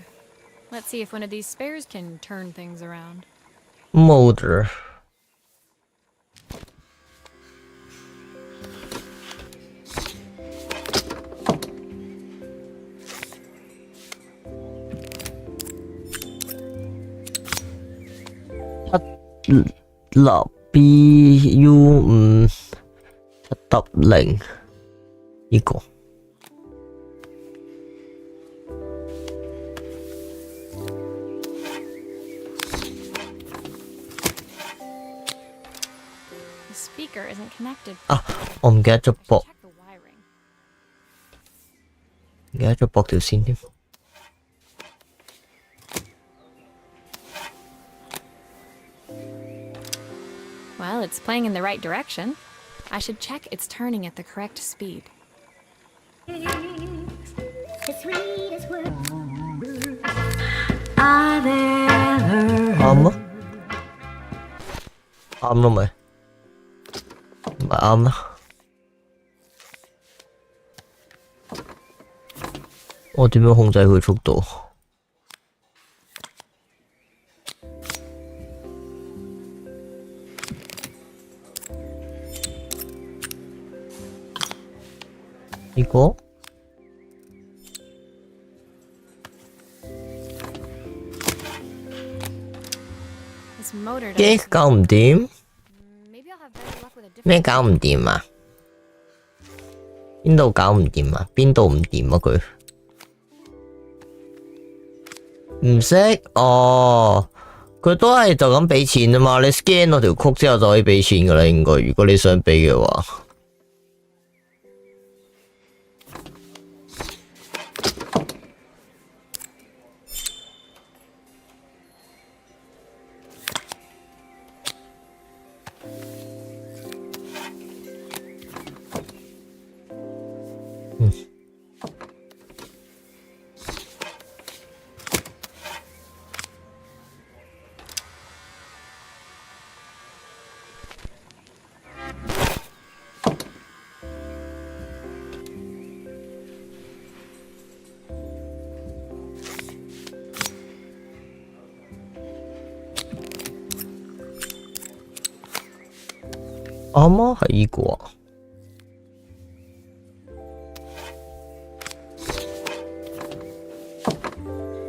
Let's see if one of these spares can turn things around. motor。立 BU5 7W0呢個。The speaker isn't connected. 啊！我唔記得咗 I should 駁， check the wiring. 唔記得咗駁條線添。Well, it's playing in the right direction. I should check it's turning at the correct speed.啱啊！啱咯咪？唔係啱啦。我點樣控制佢速度？呢個 this motor 咦， doesn't. 搞唔掂？ Maybe I'll have better luck with a different. 咩搞唔掂啊？邊度搞唔掂啊？邊度唔掂啊？佢唔識哦，佢都係就咁俾錢啊嘛。你 scan 我條曲之後就可以俾錢噶啦，應該如果你想俾嘅話。啱啊，係呢個啊！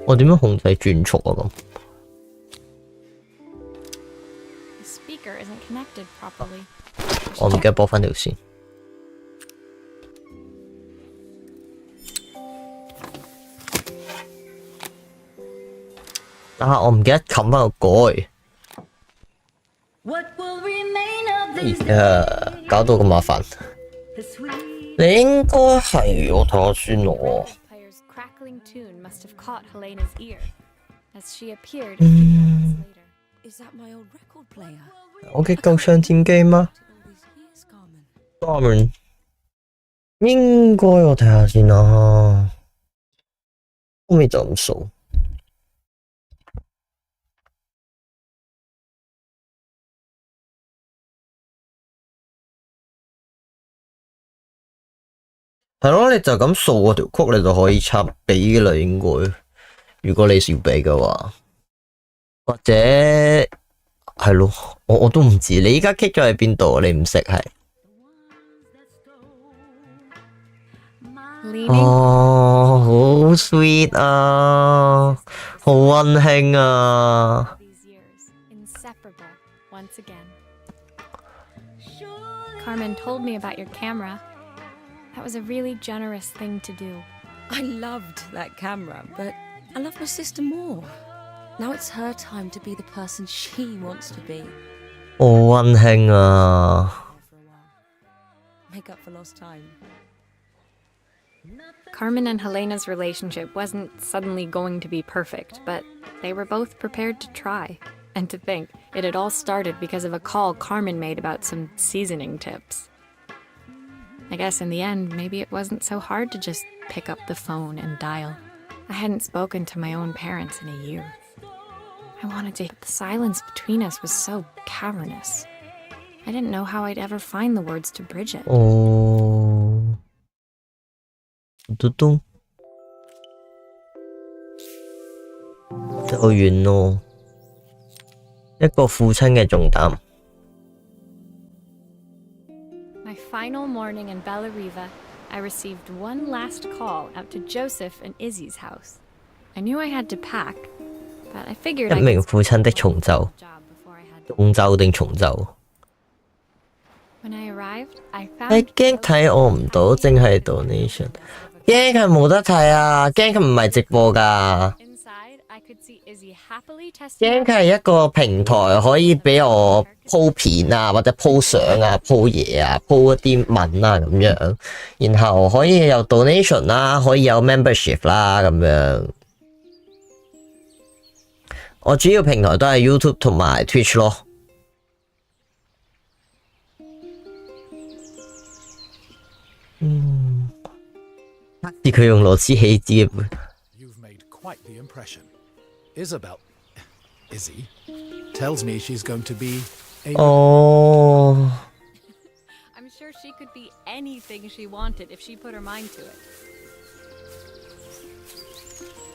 我點樣控制轉速啊？咁 The speaker isn't connected properly. 我唔記得播翻條線。啊！我唔記得冚翻個蓋。哎呀，搞到咁麻煩。你應該係我睇下先喎。 Player's crackling tune must have caught Helena's ear, as she appeared a few moments later. Is that my old record player? 我嘅舊唱戰機嗎 All these years, Carmen. ？Carmen 應該我睇下先啦。可唔可以就咁數？係咯，你就咁掃嗰條曲，你就可以插俾嘅啦。應該，如果你要俾嘅話，或者係咯，我都唔知。你依家 kick 咗喺邊度？你唔識係？ Leaning 哦，好 sweet 啊，好溫馨啊！ these years, inseparable once again. Carmen told me about your camera. That was a really generous thing to do. I loved that camera, but I love my sister more. Now it's her time to be the person she wants to be. 好溫馨啊！ For a while. Make up for lost time. Carmen and Helena's relationship wasn't suddenly going to be perfect, but they were both prepared to try. And to think, it had all started because of a call Carmen made about some seasoning tips. I guess in the end, maybe it wasn't so hard to just pick up the phone and dial. I hadn't spoken to my own parents in a year. I wanted to. The silence between us was so cavernous. I didn't know how I'd ever find the words to bridge it. 哦，嘟嘟，就完咯。一個父親嘅重擔。 My final morning in Bellariva, I received one last call out to Joseph and Izzy's house. I knew I had to pack, but I figured 一 I 名 could 父親的重奏， job before I had to. 重奏定重奏？ When I arrived, I 係 found 驚睇我唔到，淨係 donation。驚佢冇得睇啊！驚佢唔係直播㗎。 inside. I could see Izzy happily 驚 testing 佢係一個平台，可以俾我鋪片啊，或者鋪相啊、鋪嘢啊、鋪一啲文啊咁樣，然後可以有 donation 啦，可以有 membership 啦咁樣。我主要平台都係 YouTube 同埋 Twitch 咯。黑字佢用螺絲起子嘅本。 You've made quite the impression. Izzy, tells me she's going to be a... 哦。 I'm sure she could be anything she wanted if she put her mind to it.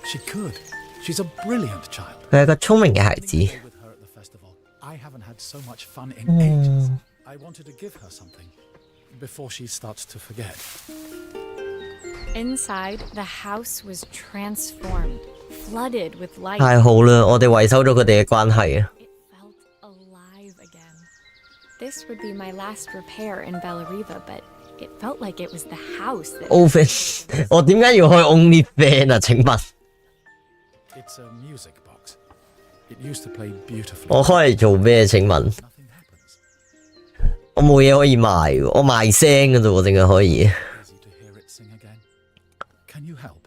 She could. She's a brilliant child. 佢係個聰明嘅孩子。 With her at the festival, I haven't had so much fun in ages. I wanted to give her something before she starts to forget. Inside, the house was transformed, flooded with light. 太好啦！我哋維修咗佢哋嘅關係啊！ It felt this would be my last repair in Bellariva, but it felt like it was the house that. Open， 我點解要開 OnlyFans 啊？請問 It's a music box. It used to play beautifully. 我開嚟做咩？請問 Nothing happens. 我冇嘢可以賣喎，我賣聲嘅啫喎，淨係可以。Easy to hear it sing again. Can you help?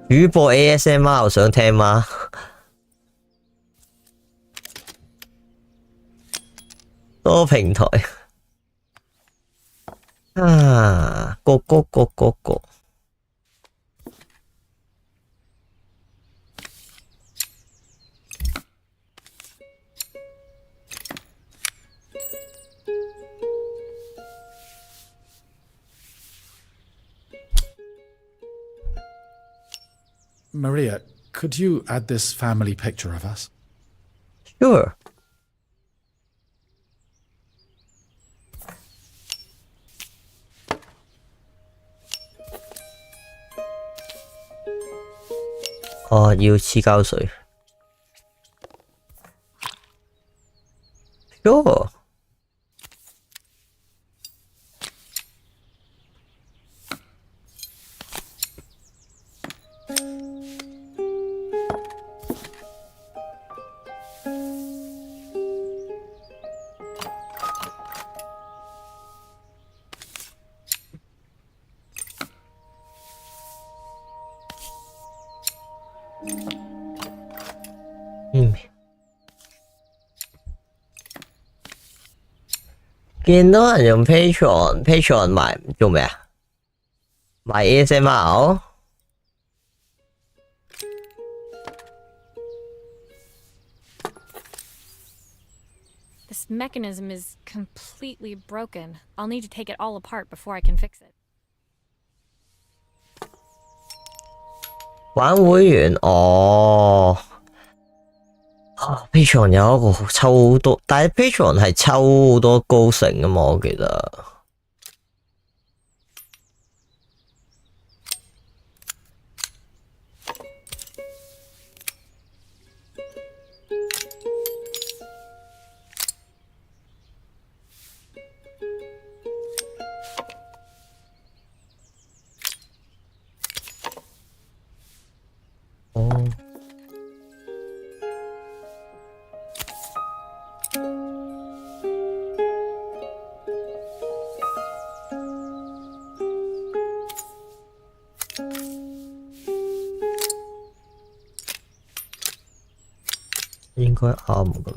主播 ASMR 想聽嗎？多平台啊，個。Maria, could you add this family picture of us? Sure。哦，要黐膠水。Sure。見到人用 Patreon 賣做咩啊？賣 ASMR？ This mechanism is completely broken. I'll need to take it all apart before I can fix it. 玩會員哦。Patreon 有一個抽好多，但係 Patreon 係抽好多高成㗎嘛，我記得。哦。應該啱㗎。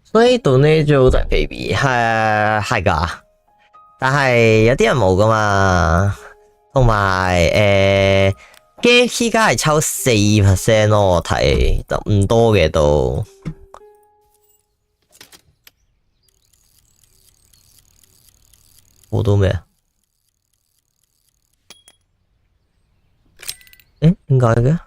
所以到呢做就 baby 係㗎，但係有啲人冇㗎嘛，同埋game 依家係抽4% 咯，我睇唔多嘅都。播到咩啊？點解嘅？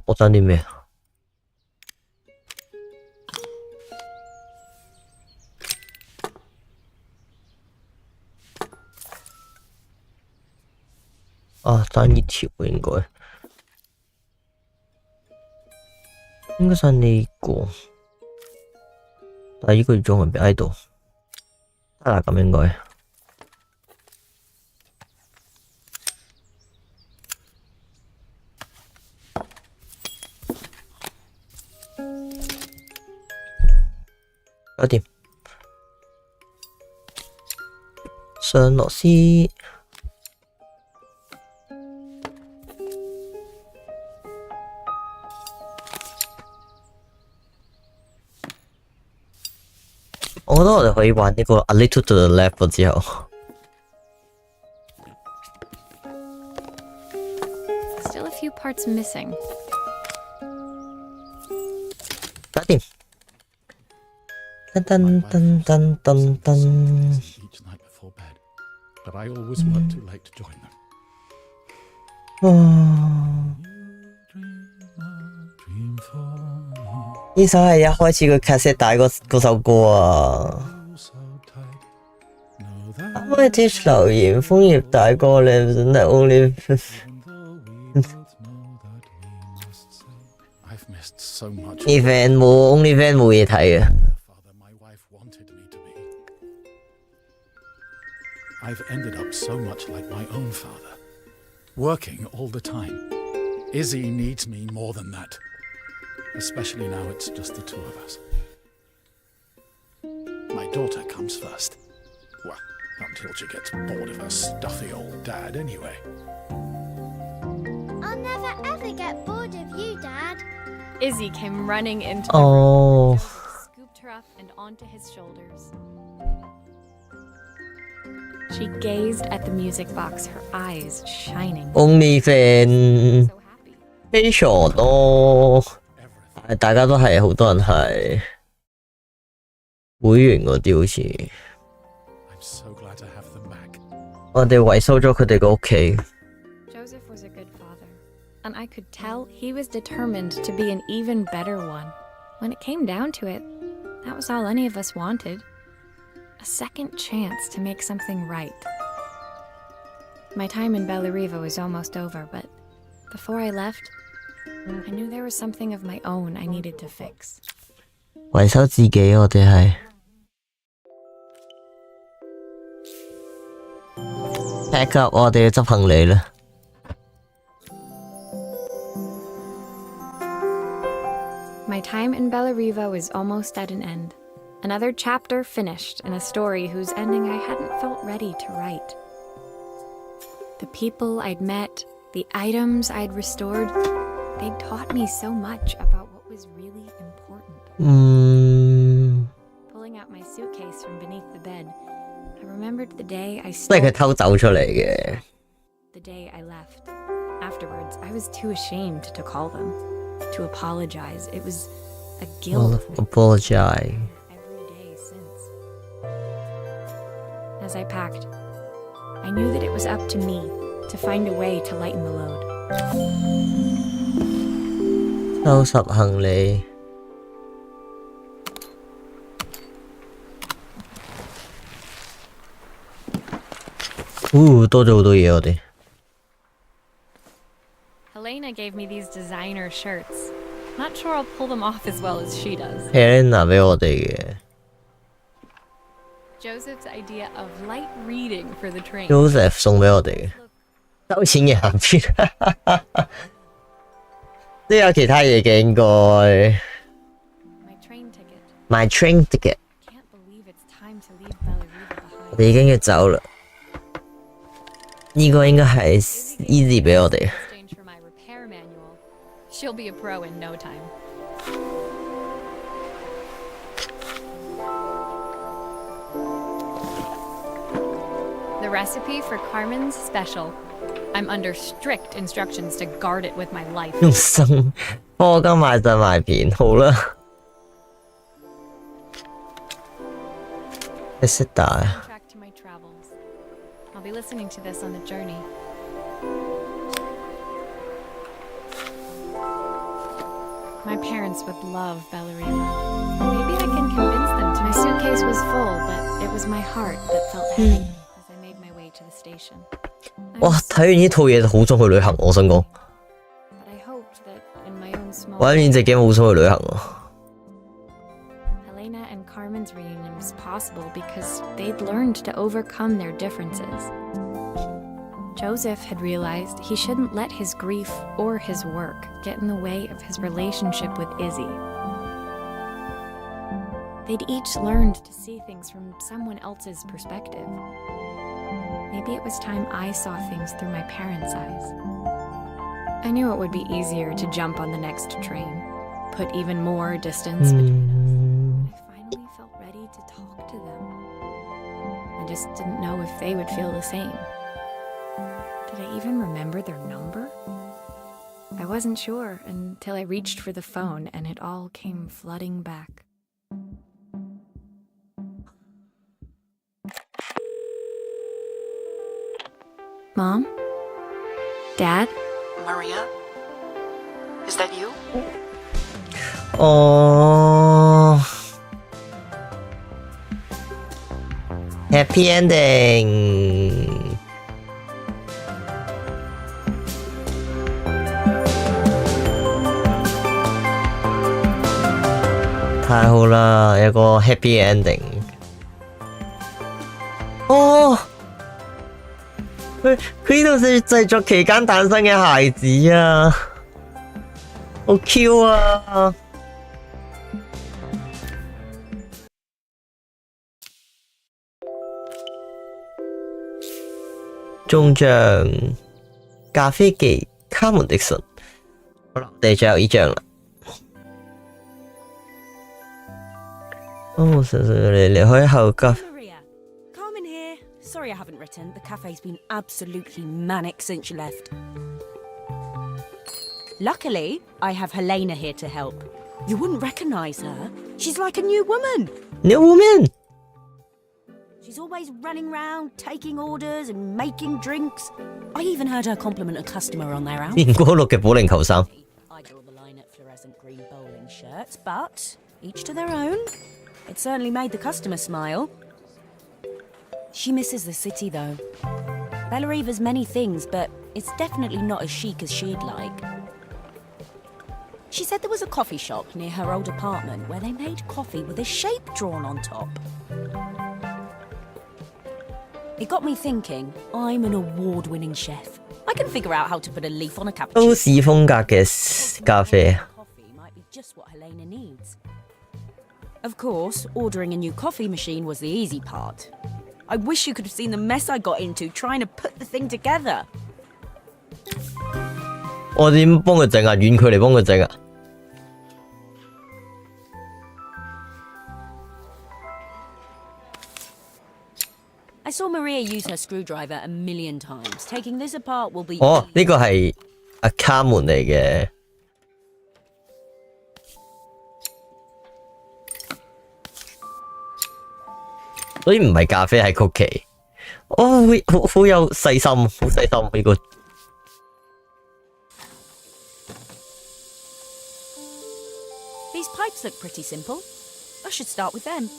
我爭啲咩啊？爭一條應該爭呢個，但係呢個要裝喺邊喺度？得啦，咁應該。搞掂。上螺絲。我覺得我哋可以玩呢個 A Little to the Left 之後。Still a few parts missing. 搞掂。噔噔噔噔噔噔。but I always work too late to join them. 呢首係一開始佢 cassette 帶嗰首歌啊。啱啱 Teach 留言，楓葉大哥你真係 only 呢 fan 冇 only fan 冇嘢睇嘅。I've ended up so much like my own father, working all the time. Izzy needs me more than that, especially now it's just the two of us. My daughter comes first. Well, until she gets bored of her stuffy old dad anyway. I'll never ever get bored of you, Dad. Izzy came running into the room. Joseph scooped her up and onto his shoulders. She gazed at the music box, her eyes shining. Only fan So happy. 非常多，大家都係好多人係會員嗰啲好似。I'm so glad to have them back. 我哋維修咗佢哋個屋企。Joseph was a good father, and I could tell he was determined to be an even better one. When it came down to it, that was all any of us wanted. A second chance to make something right. My time in Bellariva was almost over, but before I left, I knew there was something of my own I needed to fix. 維修自己，我哋係。pack up 我哋嘅執行李啦。My time in Bellariva was almost at an end. Another chapter finished in a story whose ending I hadn't felt ready to write. The people I'd met, the items I'd restored, they'd taught me so much about what was really important. Pulling out my suitcase from beneath the bed, I remembered the day I 都係 stole 佢偷走出嚟嘅。the day I left. Afterwards, I was too ashamed to call them, to apologize. It was a guilt apologize。every day since. As I packed, I knew that it was up to me to find a way to lighten the load. 收拾行李。多咗好多嘢我哋。Helena gave me these designer shirts. Not sure I'll pull them off as well as she does. Helena 俾我哋嘅。Joseph's idea of light reading for the train. Joseph 送俾我哋嘅。收錢嘅下邊。都有其他嘢嘅應該。My train ticket. My train ticket。 Can't believe it's time to leave Bellariva 我 behind. 哋已經要走啦。呢個應該係 Easy 俾我哋。Exchange for my repair manual. She'll be a pro in no time. The recipe for Carmen's special. I'm under strict instructions to guard it with my life. 用心課金買就賣片，好啦。你識打啊？ Track to my travels. I'll be listening to this on the journey. My parents would love Bellariva. Maybe I can convince them to. My suitcase was full, but it was my heart that felt heavy as I made my way to the station. I 哇！ was 睇完呢套嘢就好想去旅行，我想講。 but I hoped that in my own small 玩完隻 game 好想去旅行喎。 Helena and Carmen's reunion was possible because they'd learned to overcome their differences. Joseph had realized he shouldn't let his grief or his work get in the way of his relationship with Izzy. They'd each learned to see things from someone else's perspective. Maybe it was time I saw things through my parents' eyes. I knew it would be easier to jump on the next train, put even more distance between us. I finally felt ready to talk to them. I just didn't know if they would feel the same. Did I even remember their number? I wasn't sure until I reached for the phone and it all came flooding back. Mom? Dad? Maria? Is that you? Oh. Happy ending.太好啦，有個 happy ending。哦，佢呢度係製作期間誕生嘅孩子啊，好 Q 啊！中獎咖啡機卡門迪遜，好啦，我哋最後呢張啦。哦，你可以後急。 Maria, come in here. Sorry I haven't written. The cafe's been absolutely manic since you left. Luckily, I have Helena here to help. You wouldn't recognize her. She's like a new woman. New woman. She's always running around, taking orders and making drinks. I even heard her compliment a customer on their outfit. 連歌綠嘅保齡球衫。 I draw the line at fluorescent green bowling shirts, but each to their own. It certainly made the customer smile. She misses the city, though. Bellariva's many things, but it's definitely not as chic as she'd like. She said there was a coffee shop near her old apartment where they made coffee with a shape drawn on top. It got me thinking, I'm an award-winning chef. I can figure out how to put a leaf on a cappuccino. 都市風格嘅咖啡。 Coffee might be just what Helena needs. Of course, ordering a new coffee machine was the easy part. I wish you could have seen the mess I got into trying to put the thing together. 我點幫佢整啊？遠距離幫佢整啊？ I saw Maria use her screwdriver a million times. Taking this apart will be... 哦，呢個係阿卡門嚟嘅。 所以唔係咖啡係曲奇，哦，好有細心，好細心呢個。These pipes look pretty simple. I should start with them.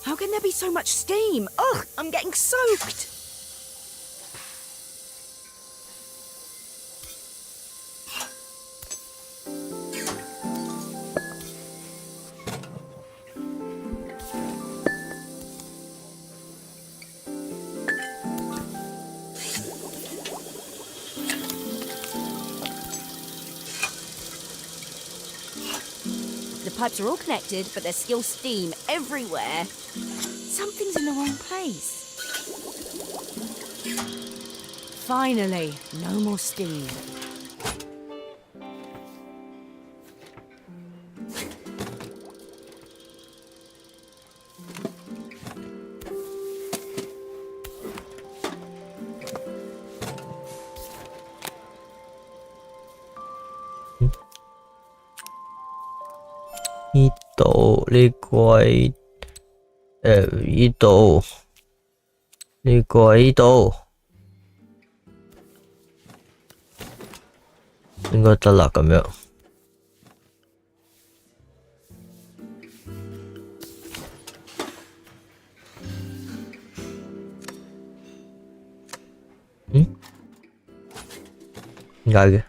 How can there be so much steam? Ugh, I'm getting soaked. The pipes are all connected, but there's still steam everywhere. Something's in the wrong place. Finally, no more steam.呢度呢櫃呢度呢個呢度應該得啦咁樣。點解嘅？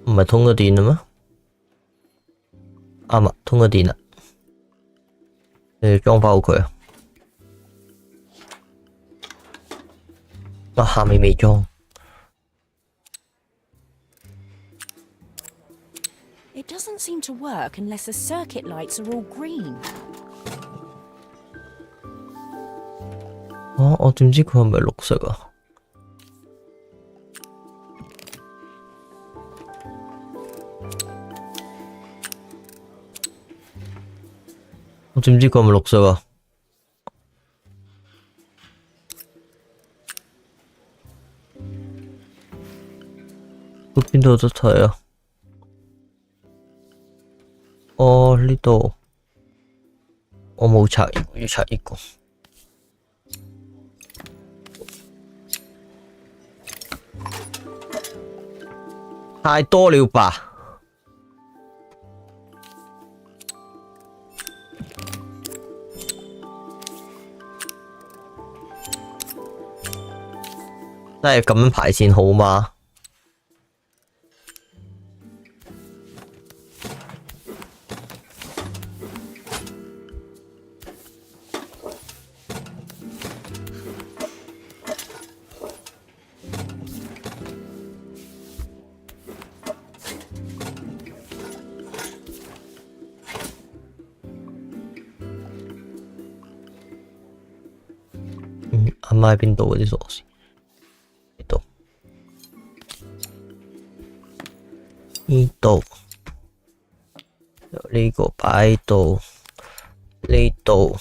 唔係通咗電啦咩？啱啊，通咗電啦，你裝翻好佢啊！下面未裝。It doesn't seem to work unless the circuit lights are all green. 我點知佢係咪綠色啊？我點知佢係咪綠色啊？佢邊度有得睇啊？呢度我冇查呢個，要查呢個。太多了吧？真係咁樣排線好嗎？啱啱喺邊度嗰啲鎖匙？呢度，呢度，呢個擺喺度，呢度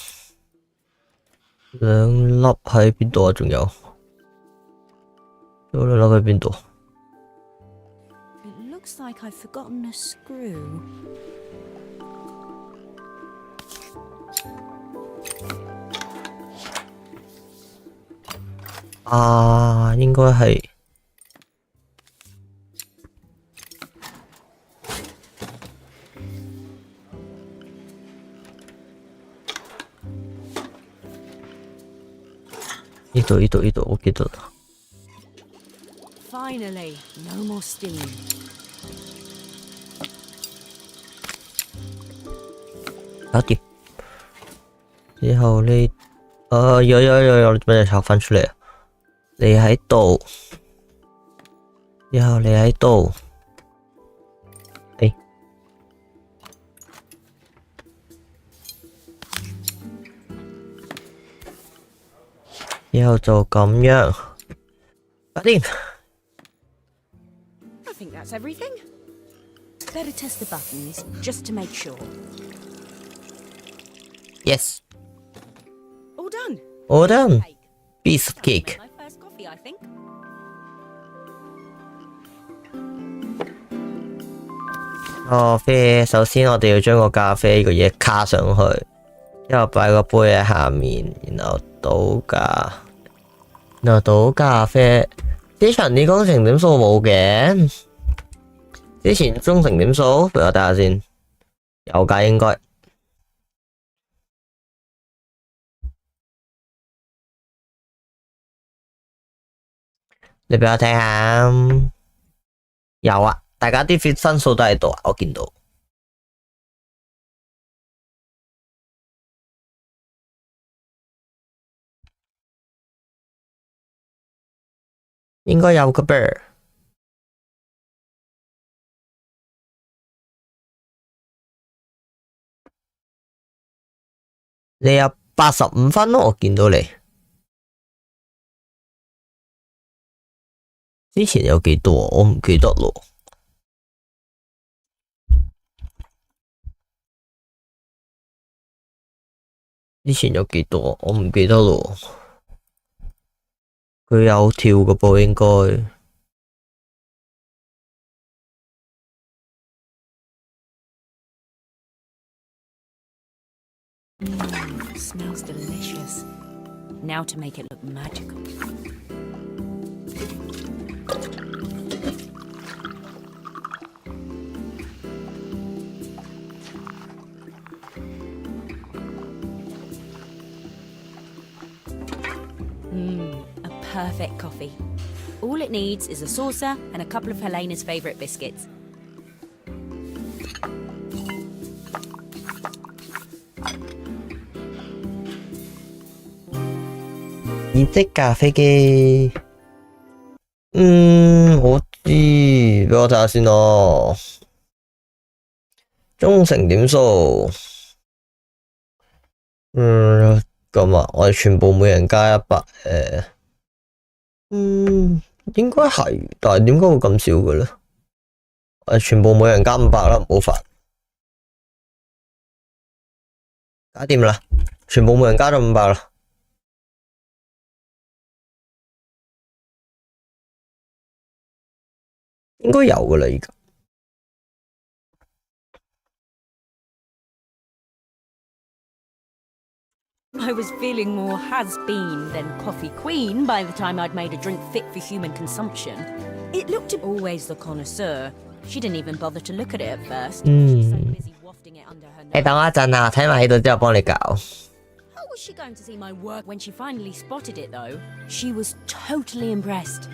兩粒喺邊度啊？仲有兩粒喺邊度？ It looks like I've forgotten a screw. 啊，應該係呢度，我記得啦。Finally, no more steam. 搞掂。之後呢？有，你做咩拆翻出嚟啊？你喺度，然後你喺度，然後就咁樣，搞掂。I think that's everything. Better test the buttons just to make sure. Yes, All done. all done. Piece of cake. My first coffee, I think. 咖啡，首先我哋要將個咖啡呢個嘢卡上去，之後擺個杯喺下面，然後倒咖啡。之前啲工程點數冇嘅，之前工程點數俾我睇下先，有㗎應該。你俾我睇下，有啊，大家啲分數都喺度啊，我見到。應該有㗎噃。你有85分咯，我見到你。之前有幾多？我唔記得咯。之前有幾多？我唔記得咯。佢有跳嘅噃，應該。Smells delicious. Now to make it look magical. A perfect coffee. All it needs is a saucer and a couple of Helena's favourite biscuits. 意式咖啡機，我知，俾我睇下先咯。忠誠點數，咁啊，我哋全部每人加100，應該係，但係點解會咁少嘅咧？我哋全部每人加500啦，唔好煩，搞掂啦，全部每人加咗500啦。應該有㗎啦，而家 I was feeling more has-been than coffee queen by the time I'd made a drink fit for human consumption. It looked always the connoisseur. She didn't even bother to look at it at first. She was so busy wafting it under her nose. 等我一陣啊，睇埋呢度之後幫你搞。How was she going to see my work when she finally spotted it, though? She was totally impressed.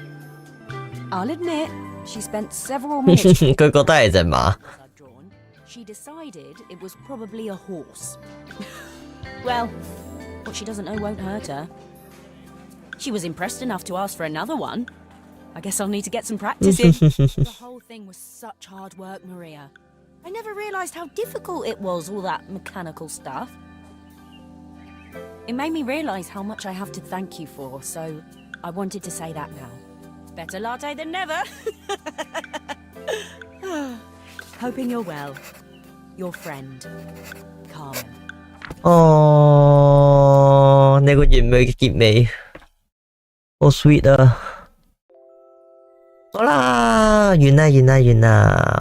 I'll admit, she spent several minutes. 佢覺得係隻馬。She decided it was probably a horse. Well, what she doesn't know won't hurt her. She was impressed enough to ask for another one. I guess I'll need to get some practice in. The whole thing was such hard work, Maria. I never realized how difficult it was, all that mechanical stuff. It made me realize how much I have to thank you for, so I wanted to say that now. Better latte than never. Hoping you're well. Your friend, Carmen. 哦，你個完美嘅結尾，好 sweet 啊！好啦，完啦，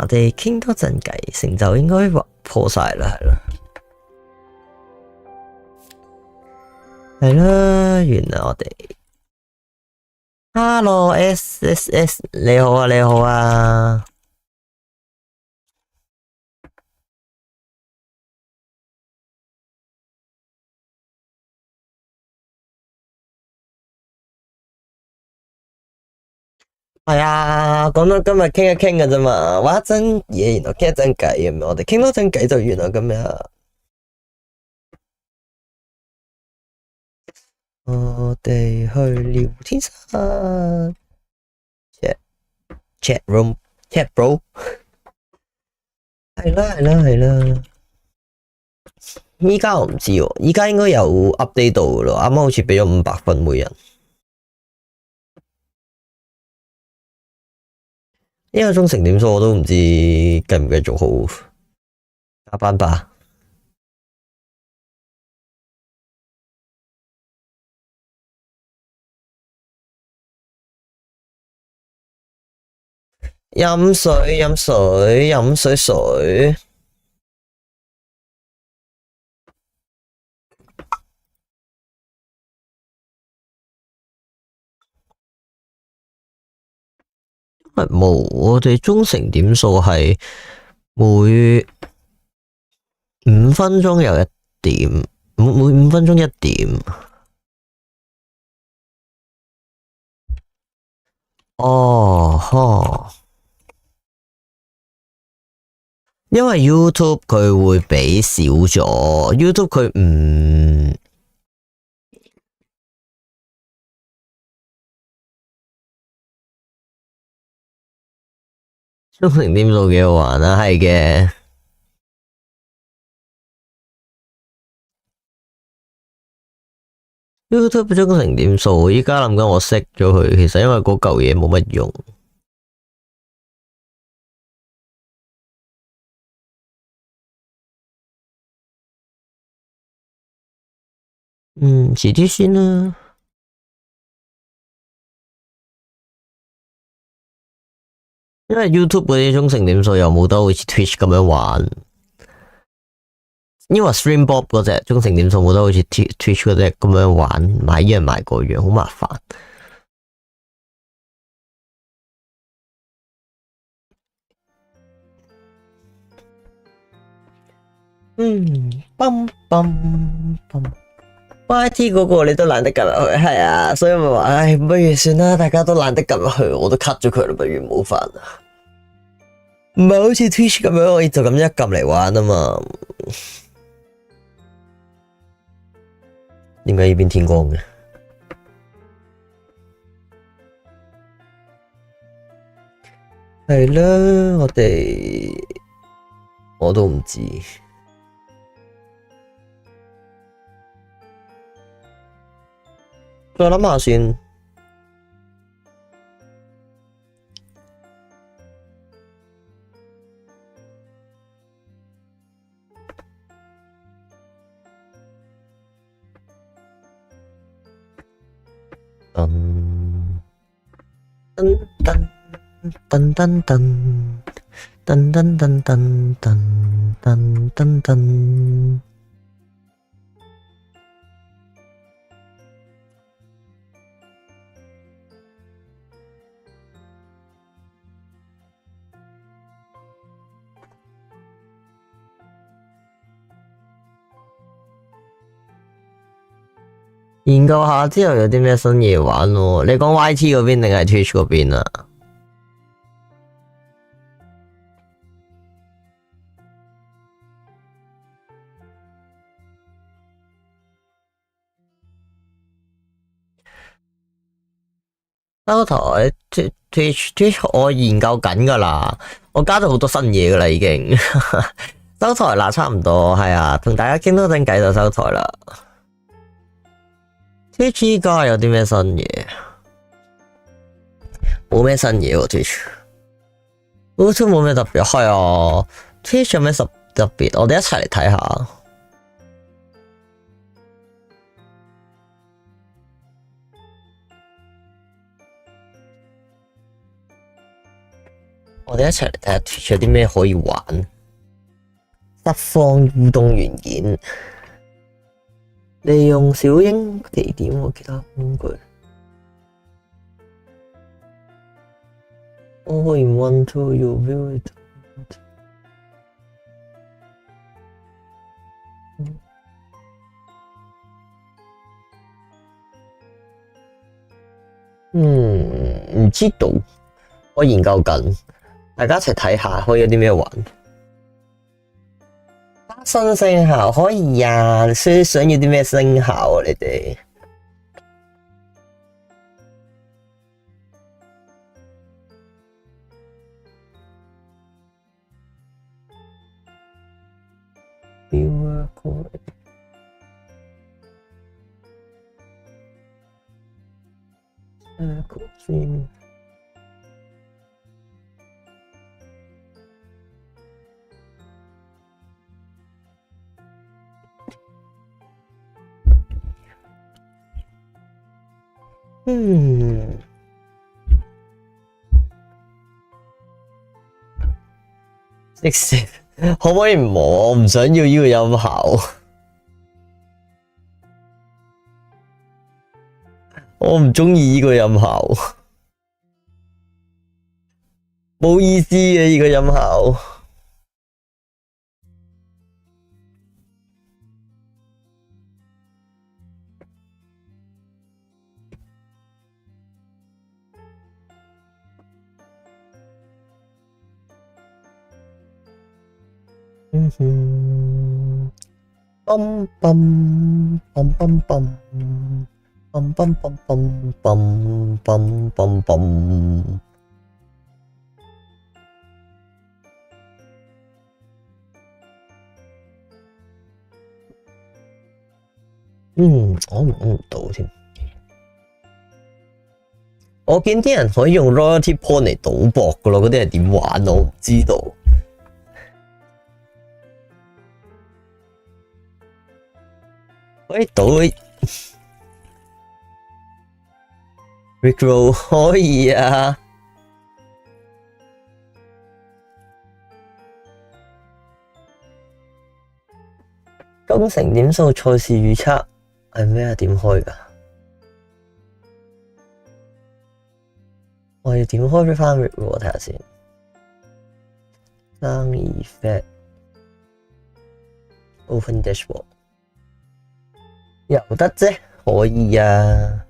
我哋傾多陣偈，成就應該破晒啦，係啦，完啦，我哋。Hello SSS， 你好啊。係啊，講到今日傾一傾嘅啫嘛，話一陣嘢，然後傾一陣偈咁樣，我哋傾多陣偈就完啦，今日。我哋去聊天室 chat room chat bro， 係啦。依家我唔知喎，依家應該有 update 到嘅咯，啱啱好似俾咗500分每人。呢個忠誠點數我都唔知繼唔繼續好加班吧。飲水。冇，我哋忠誠點數係每5分鐘有1點，每5分鐘1點。因為 YouTube 佢會俾少咗 ，YouTube 佢唔。忠誠點數幾好玩啊，係嘅。YouTube 忠誠點數，依家諗緊我熄咗佢，其實因為嗰嚿嘢冇乜用。遲啲先啦。因為 YouTube 嗰啲忠誠點數又冇得好似 Twitch 咁樣玩，因為 Streambob 嗰隻忠誠點數冇得好似 Twitch 嗰隻咁樣玩，買依樣買嗰樣，好麻煩。YT 嗰個你都懶得撳入去，係啊，所以咪話，唉，不如算啦，大家都懶得撳入去，我都 cut 咗佢啦，不如唔好煩啦。唔係好似 Twitch 咁樣，我就咁一撳嚟玩啊嘛。點解呢邊天光嘅？係啦，我都唔知。再諗下先。研究下之後有啲咩新嘢玩喎？你講 YT 嗰邊定係 Twitch 嗰邊啊？收台 Twitch 我研究緊噶啦，我加咗好多新嘢噶啦已經。收台啦，差唔多係啊，同大家傾多陣偈就收台啦。Twitch 依家有啲咩新嘢？冇咩新嘢喎 Twitch 冇咩特別，係啊 Twitch 有咩特別？我哋一齊嚟睇下。我哋一齊嚟睇下 Twitch 有啲咩可以玩。實況互動元件，利用小鷹地點或其他工具。All in one tool, you view it. 唔知道，我研究緊。大家一齊睇下，可以有啲咩玩？新聲效可以啊！想要啲咩聲效啊？你哋可唔可以唔磨？我唔想要呢個音效，我唔中意呢個音效，冇意思嘅呢個音效。bum bum bum bum bum bum bum bum bum bum bum bum。我唔揾唔到添。我見啲人可以用 royalty point 嚟賭博噶咯，嗰啲係點玩我唔知道。可以賭 Rickroll 可以啊。工程點數賽事預測係咩啊？點開㗎？我要點開翻 Rickroll 睇下先。生意 Fat Open Dashboard。有得啫，可以啊。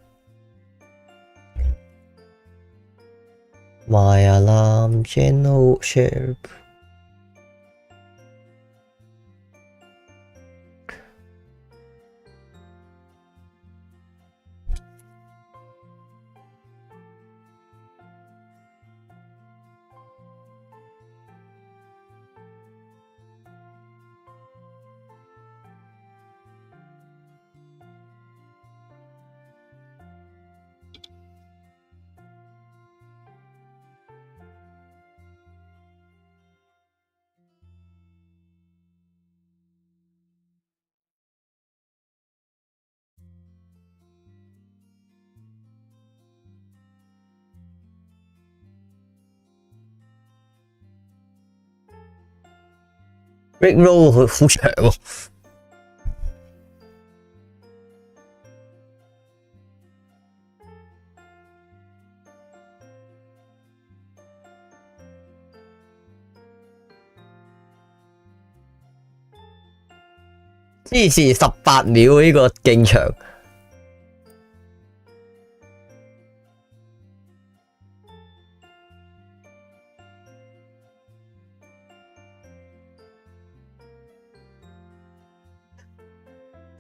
My alarm channel share。Rickroll 佢好長喎。支持18秒呢個勁長。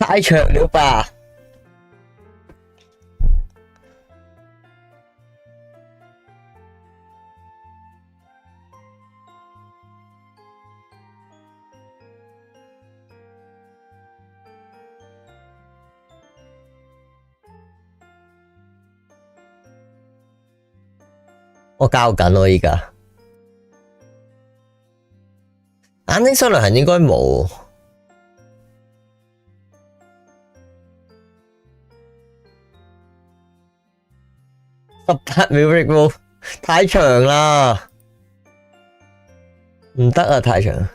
太長了吧？我教緊喎，依家眼睛雙量痕應該冇。18秒 Rick 太長啦，唔得啊，太長。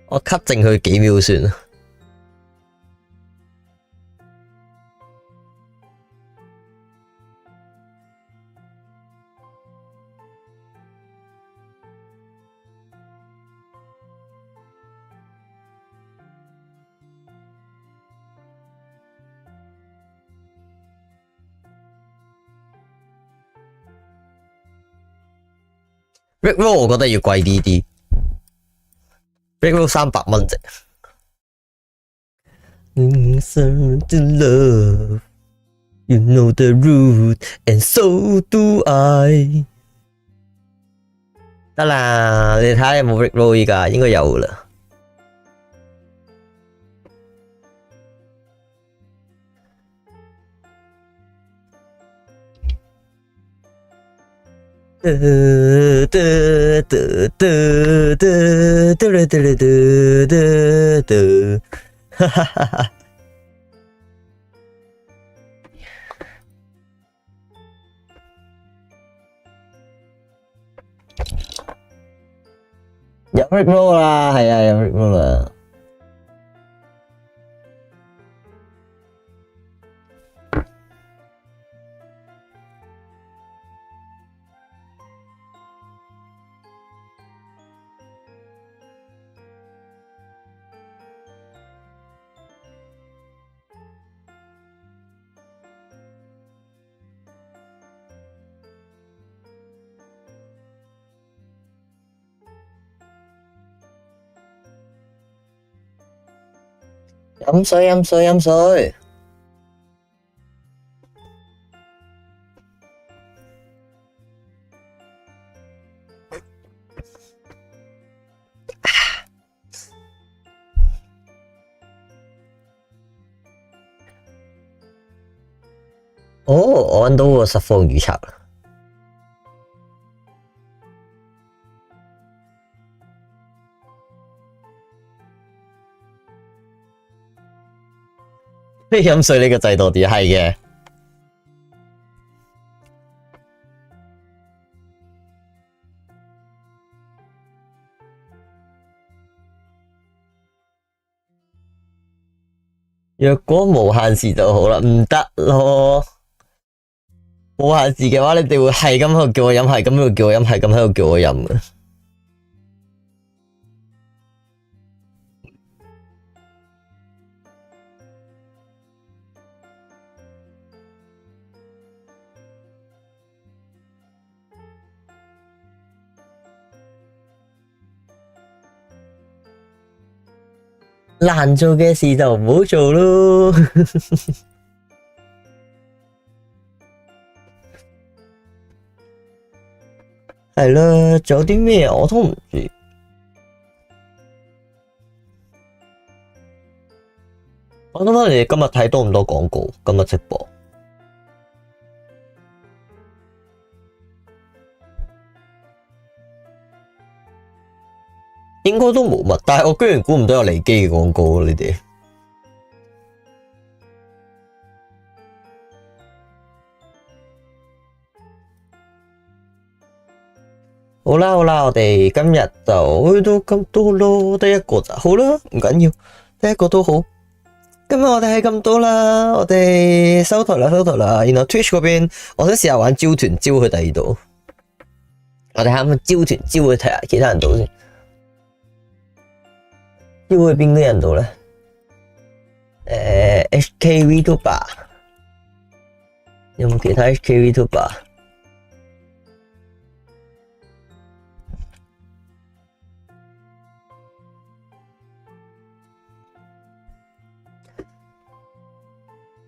我 cut 剩佢幾秒算啦。Rick Roll 我覺得要貴啲，Rick Roll 300蚊啫。Love, you know the root, and so do I。得啦，你睇下有冇 Rick Roll 依家，應該有啦。哈哈哈哈！有 Rick Roll 啦，係啊，有 Rick Roll 啦。飲水飲水飲水。哦，我揾到個實況預測啦。你飲水呢個制度啲係嘅。若果無限時就好啦，唔得咯。無限時嘅話，你哋會係咁喺度叫我飲，係咁喺度叫我飲，係咁喺度叫我飲嘅。難做嘅事就唔好做咯。係啦，仲有啲咩我都唔知。我諗翻你哋今日睇多唔多廣告？今日直播應該都冇乜，但係我居然估唔到有離機嘅廣告，你哋。好啦好啦，我哋今日就去到咁多咯，得一個咋，好啦，唔緊要，得一個都好。今日我哋係咁多啦，我哋收台啦收台啦。然後 Twitch 嗰邊，我想試下玩招團招去第二度。我哋睇下招團招去睇下其他人度先。招去邊啲人度咧？HKVtuber 有冇其他 HKVtuber？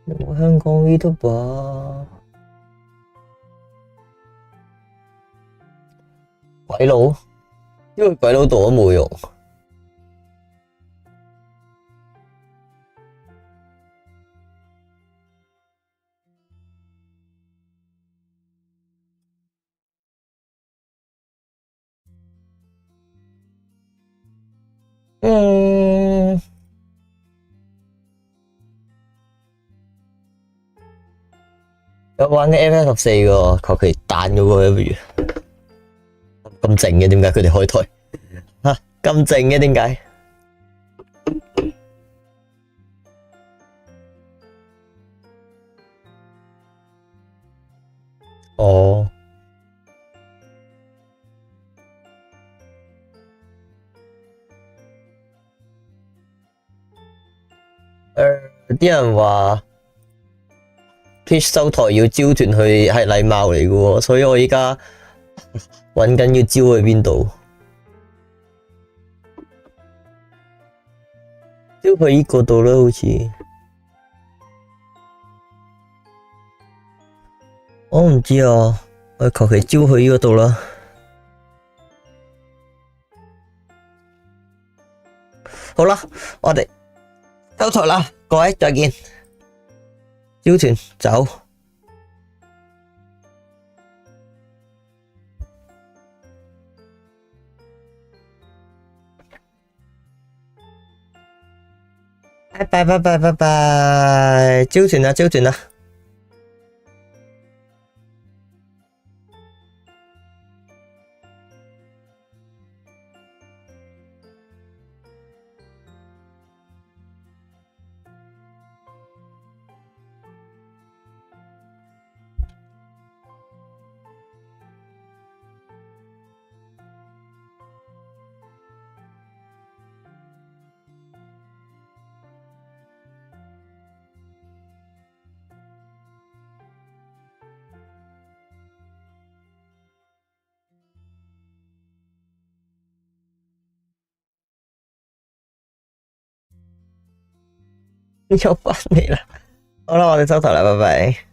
有香港 VTuber 鬼佬，因為鬼佬度都冇用。有玩嘅 FF14喎，求其彈嗰個不如咁靜嘅，點解佢哋開台嚇咁靜嘅？點解？哦，啲人話 Twitch 收台要招團去係禮貌嚟嘅喎，所以我依家揾緊要招去邊度？招去依個度啦，好似我唔知啊，我求其招去依個度啦。好啦，我哋收台啦，各位再見。招團走，拜拜拜拜拜拜，招團啦招團啦。又返嚟啦，好啦，我哋收台啦，拜拜。